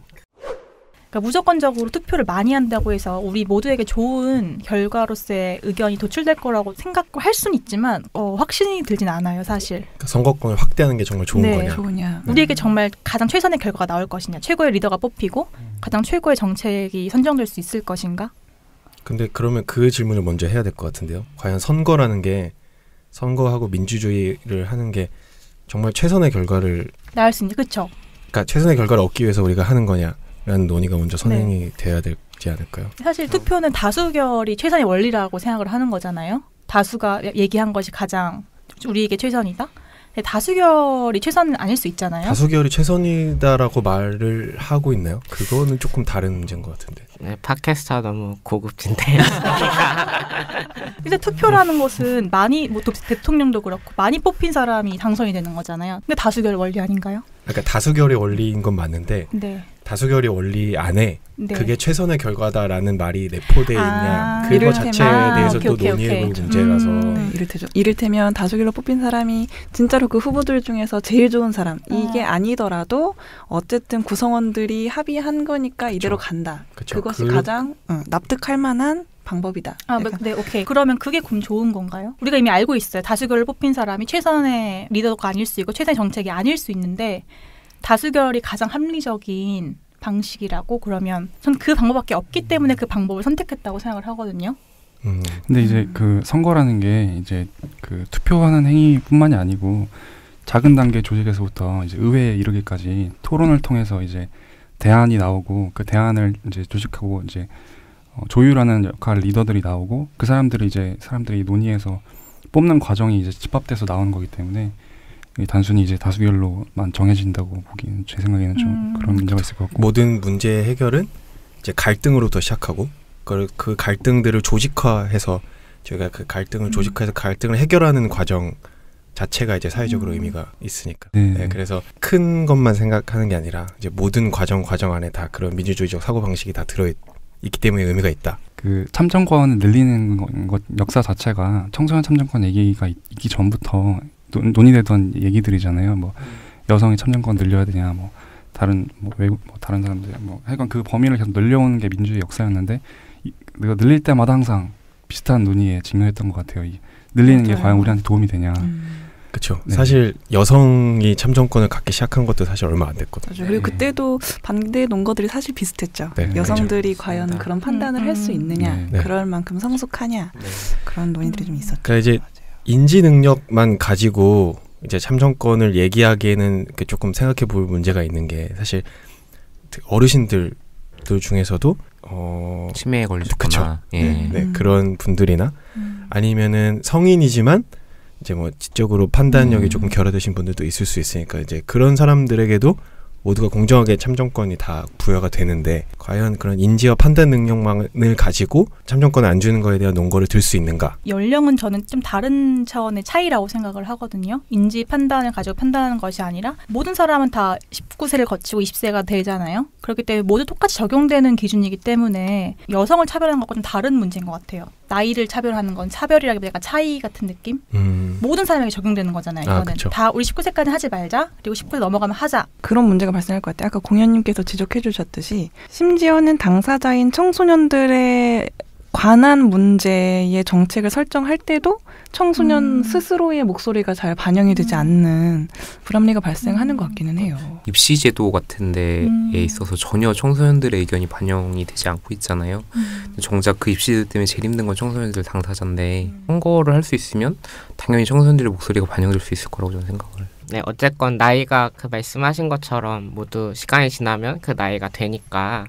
그러니까 무조건적으로 투표를 많이 한다고 해서 우리 모두에게 좋은 결과로서의 의견이 도출될 거라고 생각할 수는 있지만 확신이 들진 않아요, 사실. 그러니까 선거권을 확대하는 게 정말 좋은 거냐. 좋으냐. 우리에게 정말 가장 최선의 결과가 나올 것이냐, 최고의 리더가 뽑히고 가장 최고의 정책이 선정될 수 있을 것인가? 근데 그러면 그 질문을 먼저 해야 될 것 같은데요. 과연 선거라는 게 선거하고 민주주의를 하는 게 정말 최선의 결과를 나올 수 있는, 그렇죠? 그러니까 최선의 결과를 얻기 위해서 우리가 하는 거냐라는 논의가 먼저 선행이 돼야 되지 않을까요? 사실 투표는 다수결이 최선의 원리라고 생각을 하는 거잖아요. 다수가 얘기한 것이 가장 우리에게 최선이다. 근데 다수결이 최선은 아닐 수 있잖아요. 다수결이 최선이다라고 말을 하고 있나요? 그거는 조금 다른 문제인 것 같은데. 네, 팟캐스트가 너무 고급진데요. 근데 투표라는 것은 많이 뭐 대통령도 그렇고 많이 뽑힌 사람이 당선이 되는 거잖아요. 근데 다수결 원리 아닌가요? 그러니까 다수결의 원리인 건 맞는데 네. 다수결의 원리 안에 네. 그게 최선의 결과다라는 말이 내포되어 있냐 그거 이를테면- 자체에 대해서 또 오케이. 논의해볼 문제라서 네, 이를테면 다수결로 뽑힌 사람이 진짜로 그 후보들 중에서 제일 좋은 사람 이게 아니더라도 어쨌든 구성원들이 합의한 거니까 이대로 간다. 그쵸. 그것이 가장 납득할 만한 방법이다. 네, 오케이. 그러면 그게 그럼 좋은 건가요? 우리가 이미 알고 있어요. 다수결을 뽑힌 사람이 최선의 리더가 아닐 수 있고 최선의 정책이 아닐 수 있는데 다수결이 가장 합리적인 방식이라고 그러면 전 그 방법밖에 없기 때문에 그 방법을 선택했다고 생각을 하거든요. 근데 이제 그 선거라는 게 이제 그 투표하는 행위뿐만이 아니고 작은 단계 조직에서부터 이제 의회에 이르기까지 토론을 통해서 이제 대안이 나오고 그 대안을 이제 조직하고 이제 조율하는 역할 리더들이 나오고 그 사람들이 논의해서 뽑는 과정이 이제 집합돼서 나오는 거기 때문에 단순히 이제 다수결로만 정해진다고 보기에는 제 생각에는 좀 그런 문제가 있을 것 같고 모든 문제의 해결은 이제 갈등으로부터 시작하고 그 갈등들을 조직화해서 저희가 그 갈등을 조직화해서 갈등을 해결하는 과정 자체가 이제 사회적으로 의미가 있으니까. 네, 그래서 큰 것만 생각하는 게 아니라 이제 모든 과정 안에 다 그런 민주주의적 사고 방식이 다 들어있기 때문에 의미가 있다. 그 참정권을 늘리는 것 역사 자체가 청소년 참정권 얘기가 있기 전부터 논의되던 얘기들이잖아요. 뭐 여성의 참정권 늘려야 되냐, 뭐 다른 뭐 외국 뭐 다른 사람들 뭐 하여간 그 범위를 계속 늘려오는 게 민주주의 역사였는데 내가 늘릴 때마다 항상 비슷한 논의에 직면했던 것 같아요. 이 늘리는 게 맞아요. 과연 우리한테 도움이 되냐. 그렇죠. 네. 사실 여성이 참정권을 갖기 시작한 것도 사실 얼마 안 됐거든요. 맞아요. 그리고 그때도 반대 논거들이 사실 비슷했죠. 네, 여성들이 그렇죠. 과연 맞습니다. 그런 판단을 할 수 있느냐, 네. 네. 그럴 만큼 성숙하냐, 네. 그런 논의들이 좀 있었죠. 그러니까 이제 인지 능력만 가지고 이제 참정권을 얘기하기에는 조금 생각해 볼 문제가 있는 게 사실 어르신들 중에서도 치매에 그쵸. 걸리셨거나 예. 네, 그런 분들이나 아니면은 성인이지만 이제 뭐 지적으로 판단력이 조금 결여되신 분들도 있을 수 있으니까 이제 그런 사람들에게도 모두가 공정하게 참정권이 다 부여가 되는데 과연 그런 인지와 판단 능력만을 가지고 참정권을 안 주는 거에 대한 논거를 들 수 있는가? 연령은 저는 좀 다른 차원의 차이라고 생각을 하거든요. 인지 판단을 가지고 판단하는 것이 아니라 모든 사람은 다 19세를 거치고 20세가 되잖아요. 그렇기 때문에 모두 똑같이 적용되는 기준이기 때문에 여성을 차별하는 것과 좀 다른 문제인 것 같아요. 나이를 차별하는 건 차별이라기보다 약간 차이 같은 느낌? 모든 사람에게 적용되는 거잖아요. 이거는 그쵸. 다 우리 19세까지 하지 말자. 그리고 19세 넘어가면 하자. 그런 문제가 발생할 것 같아요. 아까 공연님께서 지적해 주셨듯이 심지어는 당사자인 청소년들의 관한 문제의 정책을 설정할 때도 청소년 스스로의 목소리가 잘 반영이 되지 않는 불합리가 발생하는 것 같기는 해요. 입시제도 같은 데에 있어서 전혀 청소년들의 의견이 반영이 되지 않고 있잖아요. 정작 그 입시제도 때문에 제일 힘든 건 청소년들 당사자인데 선거를 할 수 있으면 당연히 청소년들의 목소리가 반영될 수 있을 거라고 저는 생각을. 네, 어쨌건 나이가 그 말씀하신 것처럼 모두 시간이 지나면 그 나이가 되니까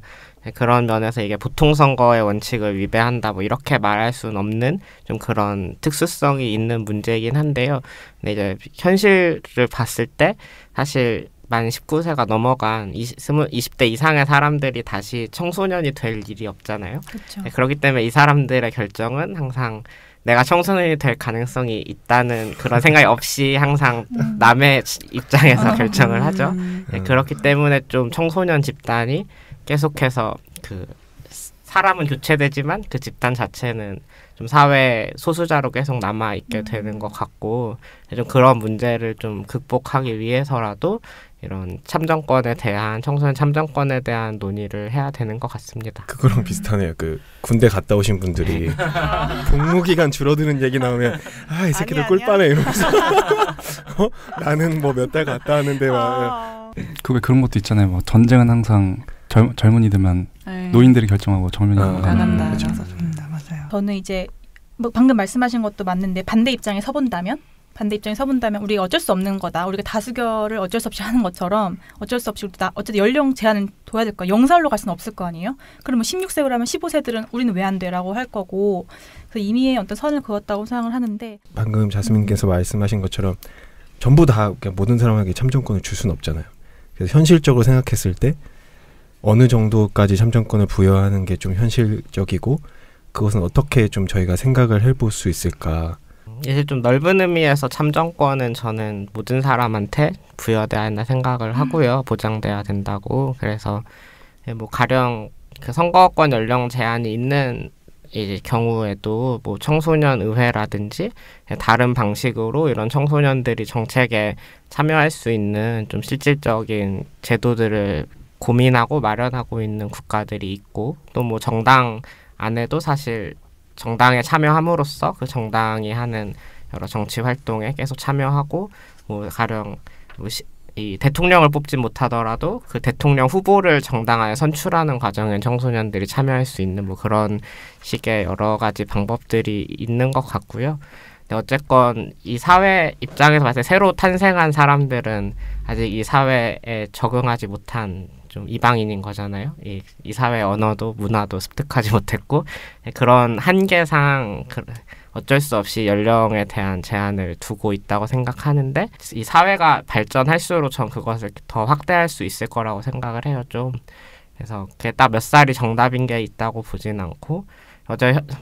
그런 면에서 이게 보통 선거의 원칙을 위배한다 뭐 이렇게 말할 수는 없는 좀 그런 특수성이 있는 문제이긴 한데요. 근데 이제 현실을 봤을 때 사실 만 19세가 넘어간 20대 이상의 사람들이 다시 청소년이 될 일이 없잖아요. 그렇죠. 네, 그렇기 때문에 이 사람들의 결정은 항상 내가 청소년이 될 가능성이 있다는 그런 생각이 없이 항상 남의 입장에서 결정을 하죠. 네, 그렇기 때문에 좀 청소년 집단이 계속해서 그 사람은 교체되지만 그 집단 자체는 좀 사회 소수자로 계속 남아 있게 되는 것 같고 좀 그런 문제를 좀 극복하기 위해서라도 이런 참정권에 대한 청소년 참정권에 대한 논의를 해야 되는 것 같습니다. 그거랑 비슷하네요. 그 군대 갔다 오신 분들이 복무 기간 줄어드는 얘기 나오면 이 새끼들 꿀빠네 이러면서 나는 뭐 몇 달 갔다 왔는데 막 그 왜 그런 것도 있잖아요. 뭐 전쟁은 항상 젊은이들만 노인들이 결정하고 젊은이들만 안 한다. 그렇죠. 맞아요. 저는 이제 뭐 방금 말씀하신 것도 맞는데 반대 입장에 서본다면 우리가 어쩔 수 없는 거다. 우리가 다수결을 어쩔 수 없이 하는 것처럼 어쩔 수 없이 어쨌든 연령 제한은 둬야 될 거야. 0살로 갈 수는 없을 거 아니에요. 그러면 16세로 하면 15세들은 우리는 왜 안 돼라고 할 거고 그래서 이미의 어떤 선을 그었다고 생각을 하는데 방금 자스민께서 말씀하신 것처럼 전부 다 그냥 모든 사람에게 참정권을 줄 수는 없잖아요. 그래서 현실적으로 생각했을 때 어느 정도까지 참정권을 부여하는 게 좀 현실적이고 그것은 어떻게 좀 저희가 생각을 해볼 수 있을까. 이제 좀 넓은 의미에서 참정권은 저는 모든 사람한테 부여돼야 한다 생각을 하고요. 보장돼야 된다고. 그래서 뭐 가령 그 선거권 연령 제한이 있는 이제 경우에도 뭐 청소년 의회라든지 다른 방식으로 이런 청소년들이 정책에 참여할 수 있는 좀 실질적인 제도들을 고민하고 마련하고 있는 국가들이 있고 또 뭐 정당 안에도 사실 정당에 참여함으로써 그 정당이 하는 여러 정치 활동에 계속 참여하고 뭐 가령 이 대통령을 뽑지 못하더라도 그 대통령 후보를 정당 안에 선출하는 과정엔 청소년들이 참여할 수 있는 뭐 그런 식의 여러 가지 방법들이 있는 것 같고요. 근데 어쨌건 이 사회 입장에서 봤을 때 새로 탄생한 사람들은 아직 이 사회에 적응하지 못한 좀 이방인인 거잖아요. 이 사회 언어도 문화도 습득하지 못했고 그런 한계상 어쩔 수 없이 연령에 대한 제한을 두고 있다고 생각하는데 이 사회가 발전할수록 전 그것을 더 확대할 수 있을 거라고 생각을 해요. 좀 그래서 그게 딱 몇 살이 정답인 게 있다고 보진 않고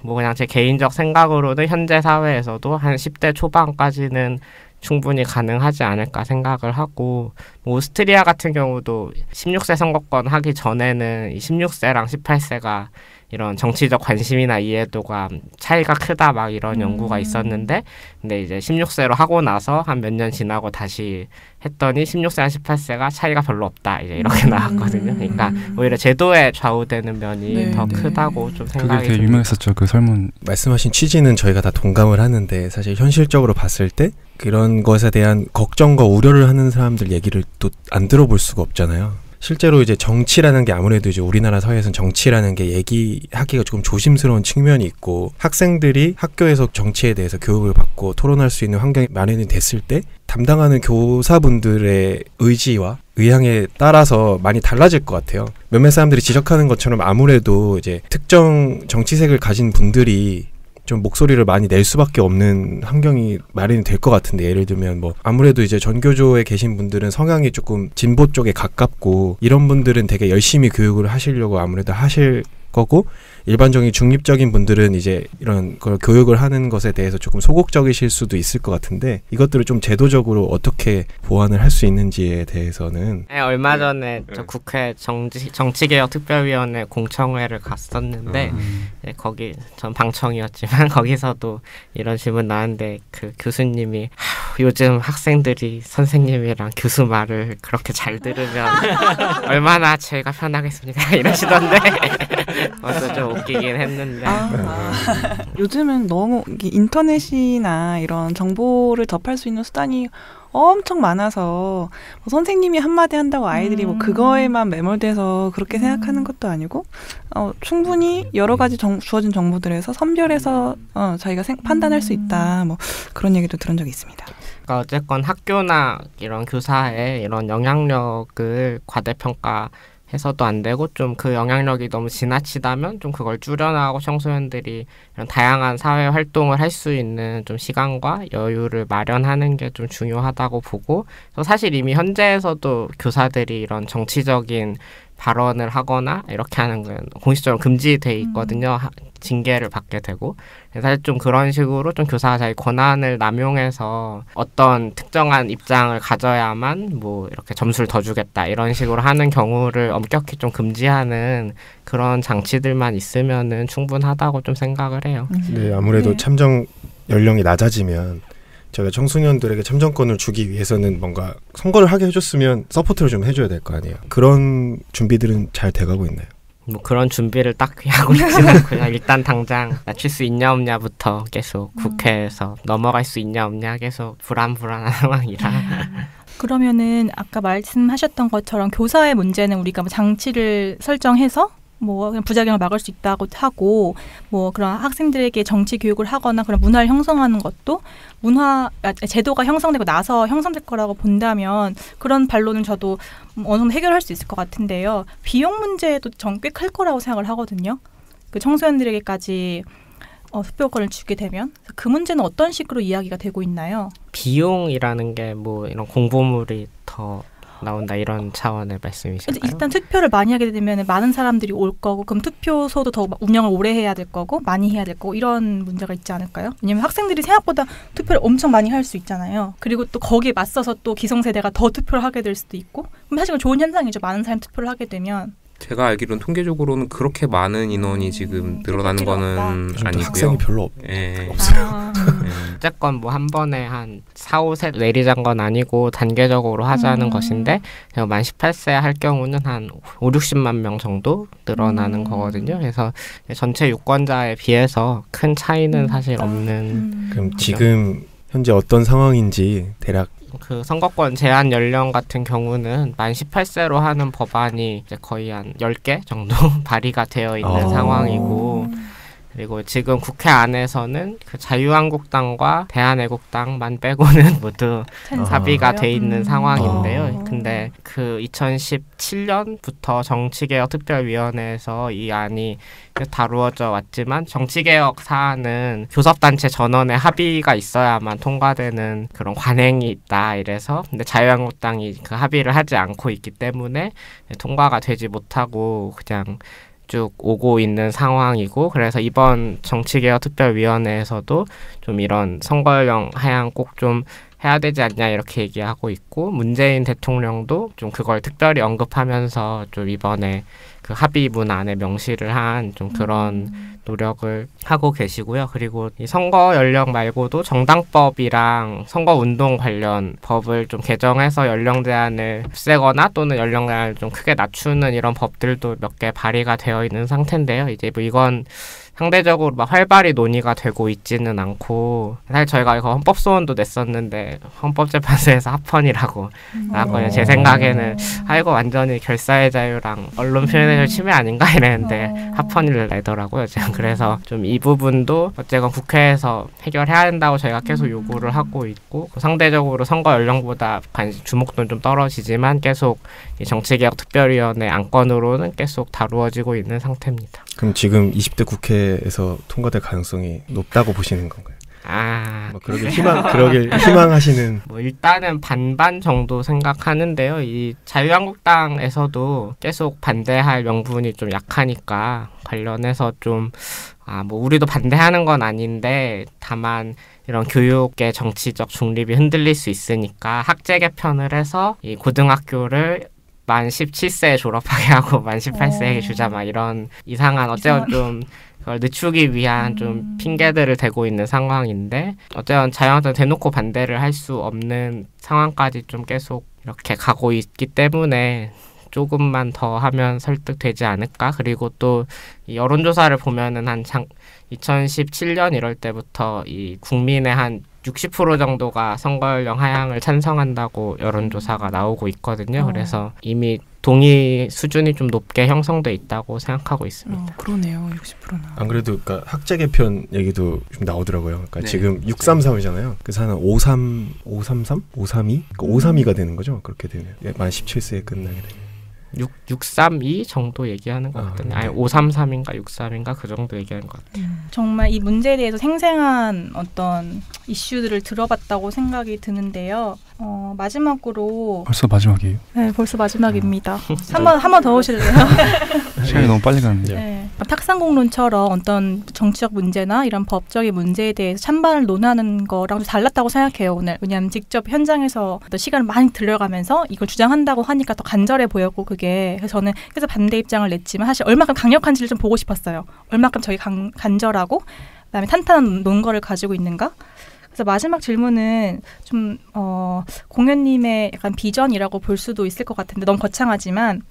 뭐 그냥 제 개인적 생각으로는 현재 사회에서도 한 10대 초반까지는 충분히 가능하지 않을까 생각을 하고 뭐 오스트리아 같은 경우도 16세 선거권 하기 전에는 이 16세랑 18세가 이런 정치적 관심이나 이해도가 차이가 크다 막 이런 연구가 있었는데 근데 이제 16세로 하고 나서 한 몇 년 지나고 다시 했더니 16세랑 18세가 차이가 별로 없다 이제 이렇게 나왔거든요. 그러니까 오히려 제도에 좌우되는 면이 네. 더 네. 크다고 좀 생각이 그게 되게 듭니다. 유명했었죠. 그 설문. 말씀하신 취지는 저희가 다 동감을 하는데 사실 현실적으로 봤을 때 그런 것에 대한 걱정과 우려를 하는 사람들 얘기를 또 안 들어볼 수가 없잖아요. 실제로 이제 정치라는 게 아무래도 이제 우리나라 사회에서는 정치라는 게 얘기하기가 조금 조심스러운 측면이 있고 학생들이 학교에서 정치에 대해서 교육을 받고 토론할 수 있는 환경이 마련이 됐을 때 담당하는 교사분들의 의지와 의향에 따라서 많이 달라질 것 같아요. 몇몇 사람들이 지적하는 것처럼 아무래도 이제 특정 정치색을 가진 분들이 좀 목소리를 많이 낼 수밖에 없는 환경이 마련이 될 것 같은데 예를 들면 뭐 아무래도 이제 전교조에 계신 분들은 성향이 조금 진보 쪽에 가깝고 이런 분들은 되게 열심히 교육을 하시려고 아무래도 하실 거고 일반적인 중립적인 분들은 이제 이런 걸 교육을 하는 것에 대해서 조금 소극적이실 수도 있을 것 같은데 이것들을 좀 제도적으로 어떻게 보완을 할 수 있는지에 대해서는 네, 얼마 전에 저 국회 정치개혁 특별위원회 공청회를 갔었는데 네, 거기 전 방청이었지만 거기서도 이런 질문 나왔는데 그 교수님이 요즘 학생들이 선생님이랑 교수 말을 그렇게 잘 들으면 얼마나 저희가 편하겠습니까 이러시던데 그것도 좀 웃기긴 했는데 요즘은 너무 인터넷이나 이런 정보를 접할 수 있는 수단이 엄청 많아서 뭐 선생님이 한마디 한다고 아이들이 뭐 그거에만 매몰돼서 그렇게 생각하는 것도 아니고 충분히 여러 가지 주어진 정보들에서 선별해서 자기가 판단할 수 있다 뭐 그런 얘기도 들은 적이 있습니다. 그러니까 어쨌건 학교나 이런 교사의 이런 영향력을 과대평가 해서도 안 되고 좀 그 영향력이 너무 지나치다면 좀 그걸 줄여나가고 청소년들이 이런 다양한 사회 활동을 할 수 있는 좀 시간과 여유를 마련하는 게 좀 중요하다고 보고 사실 이미 현재에서도 교사들이 이런 정치적인 발언을 하거나 이렇게 하는 건 공식적으로 금지돼 있거든요. 징계를 받게 되고 사실 좀 그런 식으로 좀 교사가 자기 권한을 남용해서 어떤 특정한 입장을 가져야만 뭐 이렇게 점수를 더 주겠다 이런 식으로 하는 경우를 엄격히 좀 금지하는 그런 장치들만 있으면은 충분하다고 좀 생각을 해요. 네, 아무래도 네. 참정 연령이 낮아지면 저희가 청소년들에게 참정권을 주기 위해서는 뭔가 선거를 하게 해줬으면 서포트를 좀 해줘야 될 거 아니에요. 그런 준비들은 잘 돼가고 있나요? 뭐 그런 준비를 딱히 하고 있지는 않고요. 일단 당장 낮출 수 있냐 없냐부터 계속 국회에서 넘어갈 수 있냐 없냐 계속 불안한 상황이라. 그러면은 아까 말씀하셨던 것처럼 교사의 문제는 우리가 뭐 장치를 설정해서 뭐 그냥 부작용을 막을 수 있다고 하고 뭐 그런 학생들에게 정치 교육을 하거나 그런 문화를 형성하는 것도 제도가 형성되고 나서 형성될 거라고 본다면 그런 반론은 저도 어느 정도 해결할 수 있을 것 같은데요. 비용 문제도 전 꽤 클 거라고 생각을 하거든요. 그 청소년들에게까지 투표권을 주게 되면 그 문제는 어떤 식으로 이야기가 되고 있나요? 비용이라는 게 뭐 이런 공보물이 더 나온다 이런 차원의 말씀이신가요? 일단 투표를 많이 하게 되면 많은 사람들이 올 거고 그럼 투표소도 더 운영을 오래 해야 될 거고 많이 해야 될 거고 이런 문제가 있지 않을까요? 왜냐하면 학생들이 생각보다 투표를 엄청 많이 할 수 있잖아요. 그리고 또 거기에 맞서서 또 기성세대가 더 투표를 하게 될 수도 있고 그럼 사실 좋은 현상이죠. 많은 사람이 투표를 하게 되면. 제가 알기로는 통계적으로는 그렇게 많은 인원이 지금 늘어나는 거는 아니고요. 학생이 별로 없어요. 어쨌건 뭐 한 번에 한 4, 5세 내리자는 건 아니고 단계적으로 하자는 것인데 만 18세 할 경우는 한 5, 60만 명 정도 늘어나는 거거든요. 그래서 전체 유권자에 비해서 큰 차이는 사실 없는. 그럼 지금 현재 어떤 상황인지 대략 그 선거권 제한 연령 같은 경우는 만 18세로 하는 법안이 이제 거의 한 10개 정도 발의가 되어 있는 상황이고 그리고 지금 국회 안에서는 그 자유한국당과 대한애국당만 빼고는 모두 합의가 돼 있는 상황인데요. 근데 그 2017년부터 정치개혁특별위원회에서 이 안이 다루어져 왔지만 정치개혁 사안은 교섭단체 전원의 합의가 있어야만 통과되는 그런 관행이 있다 이래서 근데 자유한국당이 그 합의를 하지 않고 있기 때문에 통과가 되지 못하고 그냥 쭉 오고 있는 상황이고 그래서 이번 정치개혁특별위원회에서도 좀 이런 선거연령 하향 꼭 좀 해야 되지 않냐 이렇게 얘기하고 있고 문재인 대통령도 좀 그걸 특별히 언급하면서 좀 이번에 그 합의문 안에 명시를 한 좀 그런 노력을 하고 계시고요. 그리고 이 선거 연령 말고도 정당법이랑 선거운동 관련 법을 좀 개정해서 연령 제한을 없애거나 또는 연령 제한을 좀 크게 낮추는 이런 법들도 몇 개 발의가 되어 있는 상태인데요. 이제 뭐 이건 상대적으로 막 활발히 논의가 되고 있지는 않고, 사실 저희가 이거 헌법소원도 냈었는데 헌법재판소에서 합헌이라고 나왔거든요. 제 생각에는 이거 완전히 결사의 자유랑 언론 표현의 자유 침해 아닌가 이랬는데 합헌을 내더라고요. 그래서 좀 이 부분도 어쨌건 국회에서 해결해야 한다고 저희가 계속 요구를 하고 있고, 상대적으로 선거 연령보다 주목도는 좀 떨어지지만 계속 이 정치개혁특별위원회 안건으로는 계속 다루어지고 있는 상태입니다. 그럼 지금 20대 국회에서 통과될 가능성이 높다고 보시는 건가요? 뭐 그러길 희망하시는. 뭐 일단은 반반 정도 생각하는데요. 이 자유한국당에서도 계속 반대할 명분이 좀 약하니까 관련해서 좀 뭐 우리도 반대하는 건 아닌데 다만 이런 교육의 정치적 중립이 흔들릴 수 있으니까 학제 개편을 해서 이 고등학교를 만 17세에 졸업하게 하고 만 18세에 주자 막 이런 이상한 어쨌든 좀 그걸 늦추기 위한 좀 핑계들을 대고 있는 상황인데, 어쨌든 자유한국당 대놓고 반대를 할 수 없는 상황까지 좀 계속 이렇게 가고 있기 때문에 조금만 더 하면 설득되지 않을까. 그리고 또 이 여론조사를 보면은 한 2017년 이럴 때부터 이 국민의 한 60% 정도가 선거연령 하향을 찬성한다고 여론조사가 나오고 있거든요. 그래서 이미 동의 수준이 좀 높게 형성돼 있다고 생각하고 있습니다. 그러네요. 60%나. 안 그래도 그러니까 학제 개편 얘기도 좀 나오더라고요. 그러니까 네. 지금 633이잖아요. 그래서 하는 533? 532? 그러니까 532가 되는 거죠. 그렇게 되면 만 17세에 끝나게 되면. 632 정도 얘기하는 것 같던데, 아니 533인가 63인가 그 정도 얘기하는 것 같아요. 정말 이 문제에 대해서 생생한 어떤 이슈들을 들어봤다고 생각이 드는데요. 마지막으로 벌써 마지막이에요. 네, 벌써 마지막입니다. 한 번 더 오실래요? 시간이 너무 빨리 가는데. 네. 탁상공론처럼 어떤 정치적 문제나 이런 법적인 문제에 대해서 찬반을 논하는 거랑 좀 달랐다고 생각해요, 오늘. 왜냐하면 직접 현장에서 어떤 시간을 많이 들여가면서 이걸 주장한다고 하니까 더 간절해 보였고, 그게. 그래서 저는 그래서 반대 입장을 냈지만 사실 얼마큼 강력한지를 좀 보고 싶었어요. 얼마큼 저희 간절하고 그다음에 탄탄한 논거를 가지고 있는가? 그래서 마지막 질문은 좀 공연님의 약간 비전이라고 볼 수도 있을 것 같은데 너무 거창하지만,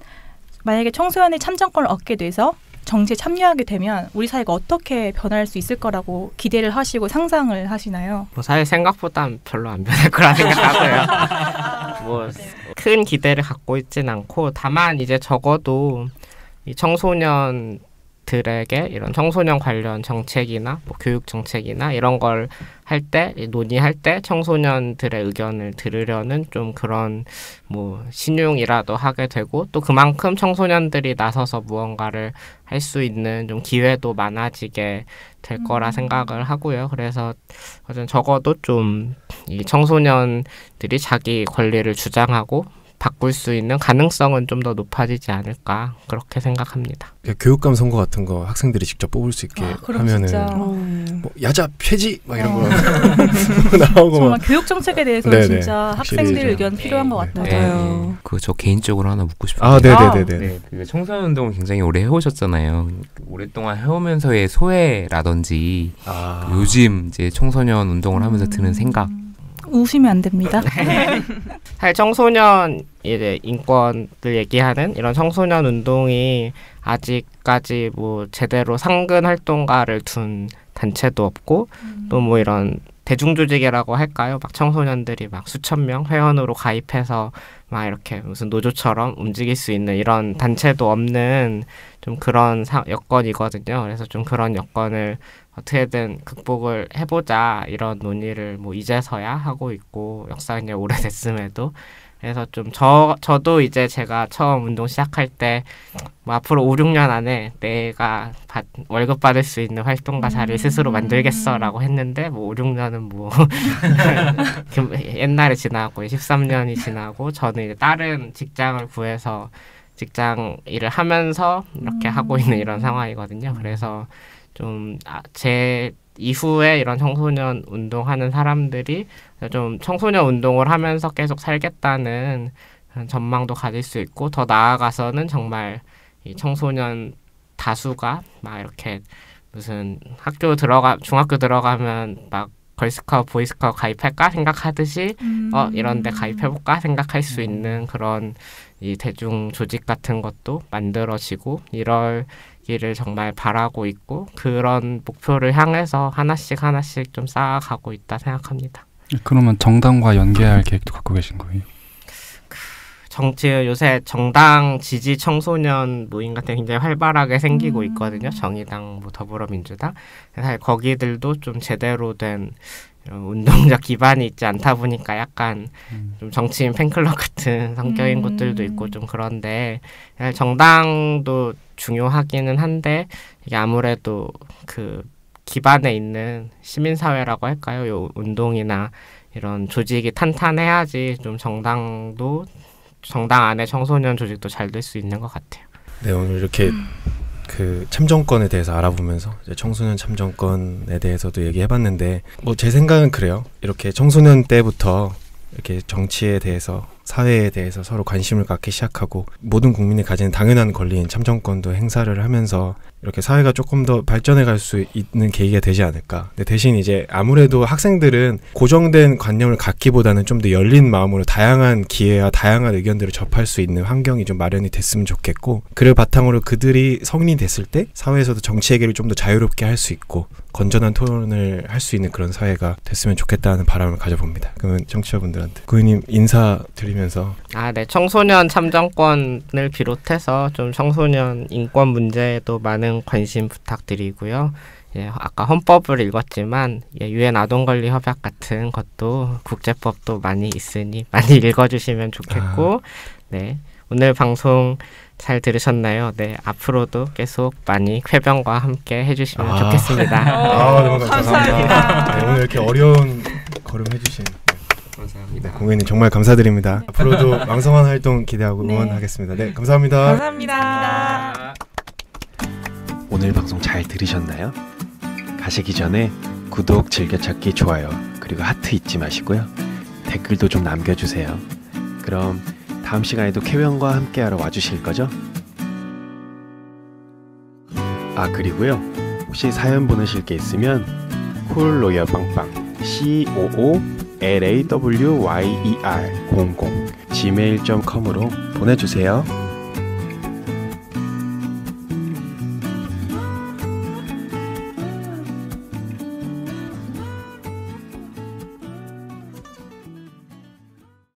만약에 청소년이 참정권을 얻게 돼서 정치에 참여하게 되면 우리 사회가 어떻게 변할 수 있을 거라고 기대를 하시고 상상을 하시나요? 뭐 사실 생각보단 별로 안 변할 거라 생각하고요. 뭐 큰 기대를 갖고 있진 않고, 다만 이제 적어도 이 청소년들에게 이런 청소년 관련 정책이나 뭐 교육 정책이나 이런 걸 할 때, 논의할 때 청소년들의 의견을 들으려는 좀 그런 뭐 신용이라도 하게 되고, 또 그만큼 청소년들이 나서서 무언가를 할 수 있는 좀 기회도 많아지게 될 거라 생각을 하고요. 그래서 적어도 좀 이 청소년들이 자기 권리를 주장하고 바꿀 수 있는 가능성은 좀 더 높아지지 않을까, 그렇게 생각합니다. 교육감 선거 같은 거 학생들이 직접 뽑을 수 있게 하면은 뭐 야자 폐지 막 이런 거 나오고 정말 교육 정책에 대해서 네네. 진짜 학생들 의견 필요한 것 같아요. 맞아요. 저 개인적으로 하나 묻고 싶어요. 네네네네. 그 청소년 운동을 굉장히 오래 해오셨잖아요. 오랫동안 해오면서의 소회라든지 요즘 이제 청소년 운동을 하면서 드는 생각. 우시면 안 됩니다. 사실 청소년 이제 인권을 얘기하는 이런 청소년 운동이 아직까지 뭐 제대로 상근 활동가를 둔 단체도 없고, 또 뭐 이런 대중조직이라고 할까요? 막 청소년들이 막 수천 명 회원으로 가입해서 막 이렇게 무슨 노조처럼 움직일 수 있는 이런 단체도 없는 좀 그런 여건이거든요. 그래서 좀 그런 여건을 어떻게든 극복을 해보자, 이런 논의를 뭐 이제서야 하고 있고, 역사가 이제 오래됐음에도. 그래서 좀 저도 이제 제가 처음 운동 시작할 때 뭐 앞으로 5, 6년 안에 내가 월급 받을 수 있는 활동가 자리를 스스로 만들겠어라고 했는데, 뭐 5, 6년은 뭐 옛날에 지나고 13년이 지나고, 저는 이제 다른 직장을 구해서 직장 일을 하면서 이렇게 하고 있는 이런 상황이거든요. 그래서 좀 제 이후에 이런 청소년 운동하는 사람들이 좀 청소년 운동을 하면서 계속 살겠다는 전망도 가질 수 있고, 더 나아가서는 정말 이 청소년 다수가 막 이렇게 무슨 중학교 들어가면 막 걸스카우트, 보이스카우트 가입할까 생각하듯이 이런 데 가입해볼까 생각할 수 있는 그런 이 대중 조직 같은 것도 만들어지고 이러기를 정말 바라고 있고 그런 목표를 향해서 하나씩 좀 쌓아가고 있다 생각합니다. 그러면 정당과 연계할 계획도 갖고 계신 거예요? 요새 정당 지지 청소년 모임 같은 게 굉장히 활발하게 생기고 있거든요. 정의당, 뭐 더불어민주당. 사실 거기들도 좀 제대로 된 운동적 기반이 있지 않다 보니까 약간 좀 정치인 팬클럽 같은 성격인 곳들도 있고 좀 그런데 정당도 중요하기는 한데 이게 아무래도 그 기반에 있는 시민사회라고 할까요? 요 운동이나 이런 조직이 탄탄해야지 좀 정당 안에 청소년 조직도 잘 될 수 있는 것 같아요. 네, 오늘 이렇게 그 참정권에 대해서 알아보면서 이제 청소년 참정권에 대해서도 얘기해봤는데 뭐 제 생각은 그래요. 이렇게 청소년 때부터 이렇게 정치에 대해서 사회에 대해서 서로 관심을 갖기 시작하고 모든 국민이 가지는 당연한 권리인 참정권도 행사를 하면서 이렇게 사회가 조금 더 발전해 갈 수 있는 계기가 되지 않을까. 근데 대신 이제 아무래도 학생들은 고정된 관념을 갖기보다는 좀 더 열린 마음으로 다양한 기회와 다양한 의견들을 접할 수 있는 환경이 좀 마련이 됐으면 좋겠고 그를 바탕으로 그들이 성인이 됐을 때 사회에서도 정치 얘기를 좀 더 자유롭게 할 수 있고 건전한 토론을 할 수 있는 그런 사회가 됐으면 좋겠다는 바람을 가져봅니다. 그러면 청취자분들한테 고객님 인사드리면서 네. 청소년 참정권을 비롯해서 좀 청소년 인권 문제에도 많은 관심 부탁드리고요. 예, 아까 헌법을 읽었지만 유엔 아동권리 협약 같은 것도 국제법도 많이 있으니 많이 읽어주시면 좋겠고 네. 오늘 방송 잘 들으셨나요? 네, 앞으로도 계속 많이 쾌변과 함께 해주시면 좋겠습니다. 너무 감사합니다. 네, 오늘 이렇게 어려운 걸음 해주신 감사합니다. 공연님 정말 감사드립니다. 앞으로도 왕성한 활동 기대하고 응원하겠습니다. 네, 감사합니다. 감사합니다. 오늘 방송 잘 들으셨나요? 가시기 전에 구독, 즐겨찾기, 좋아요, 그리고 하트 잊지 마시고요. 댓글도 좀 남겨주세요. 그럼 다음 시간에도 쾌변과 함께하러 와주실 거죠? 그리고요. 혹시 사연 보내실 게 있으면 콜로열빵빵 COOLAWYER00 gmail.com으로 보내주세요.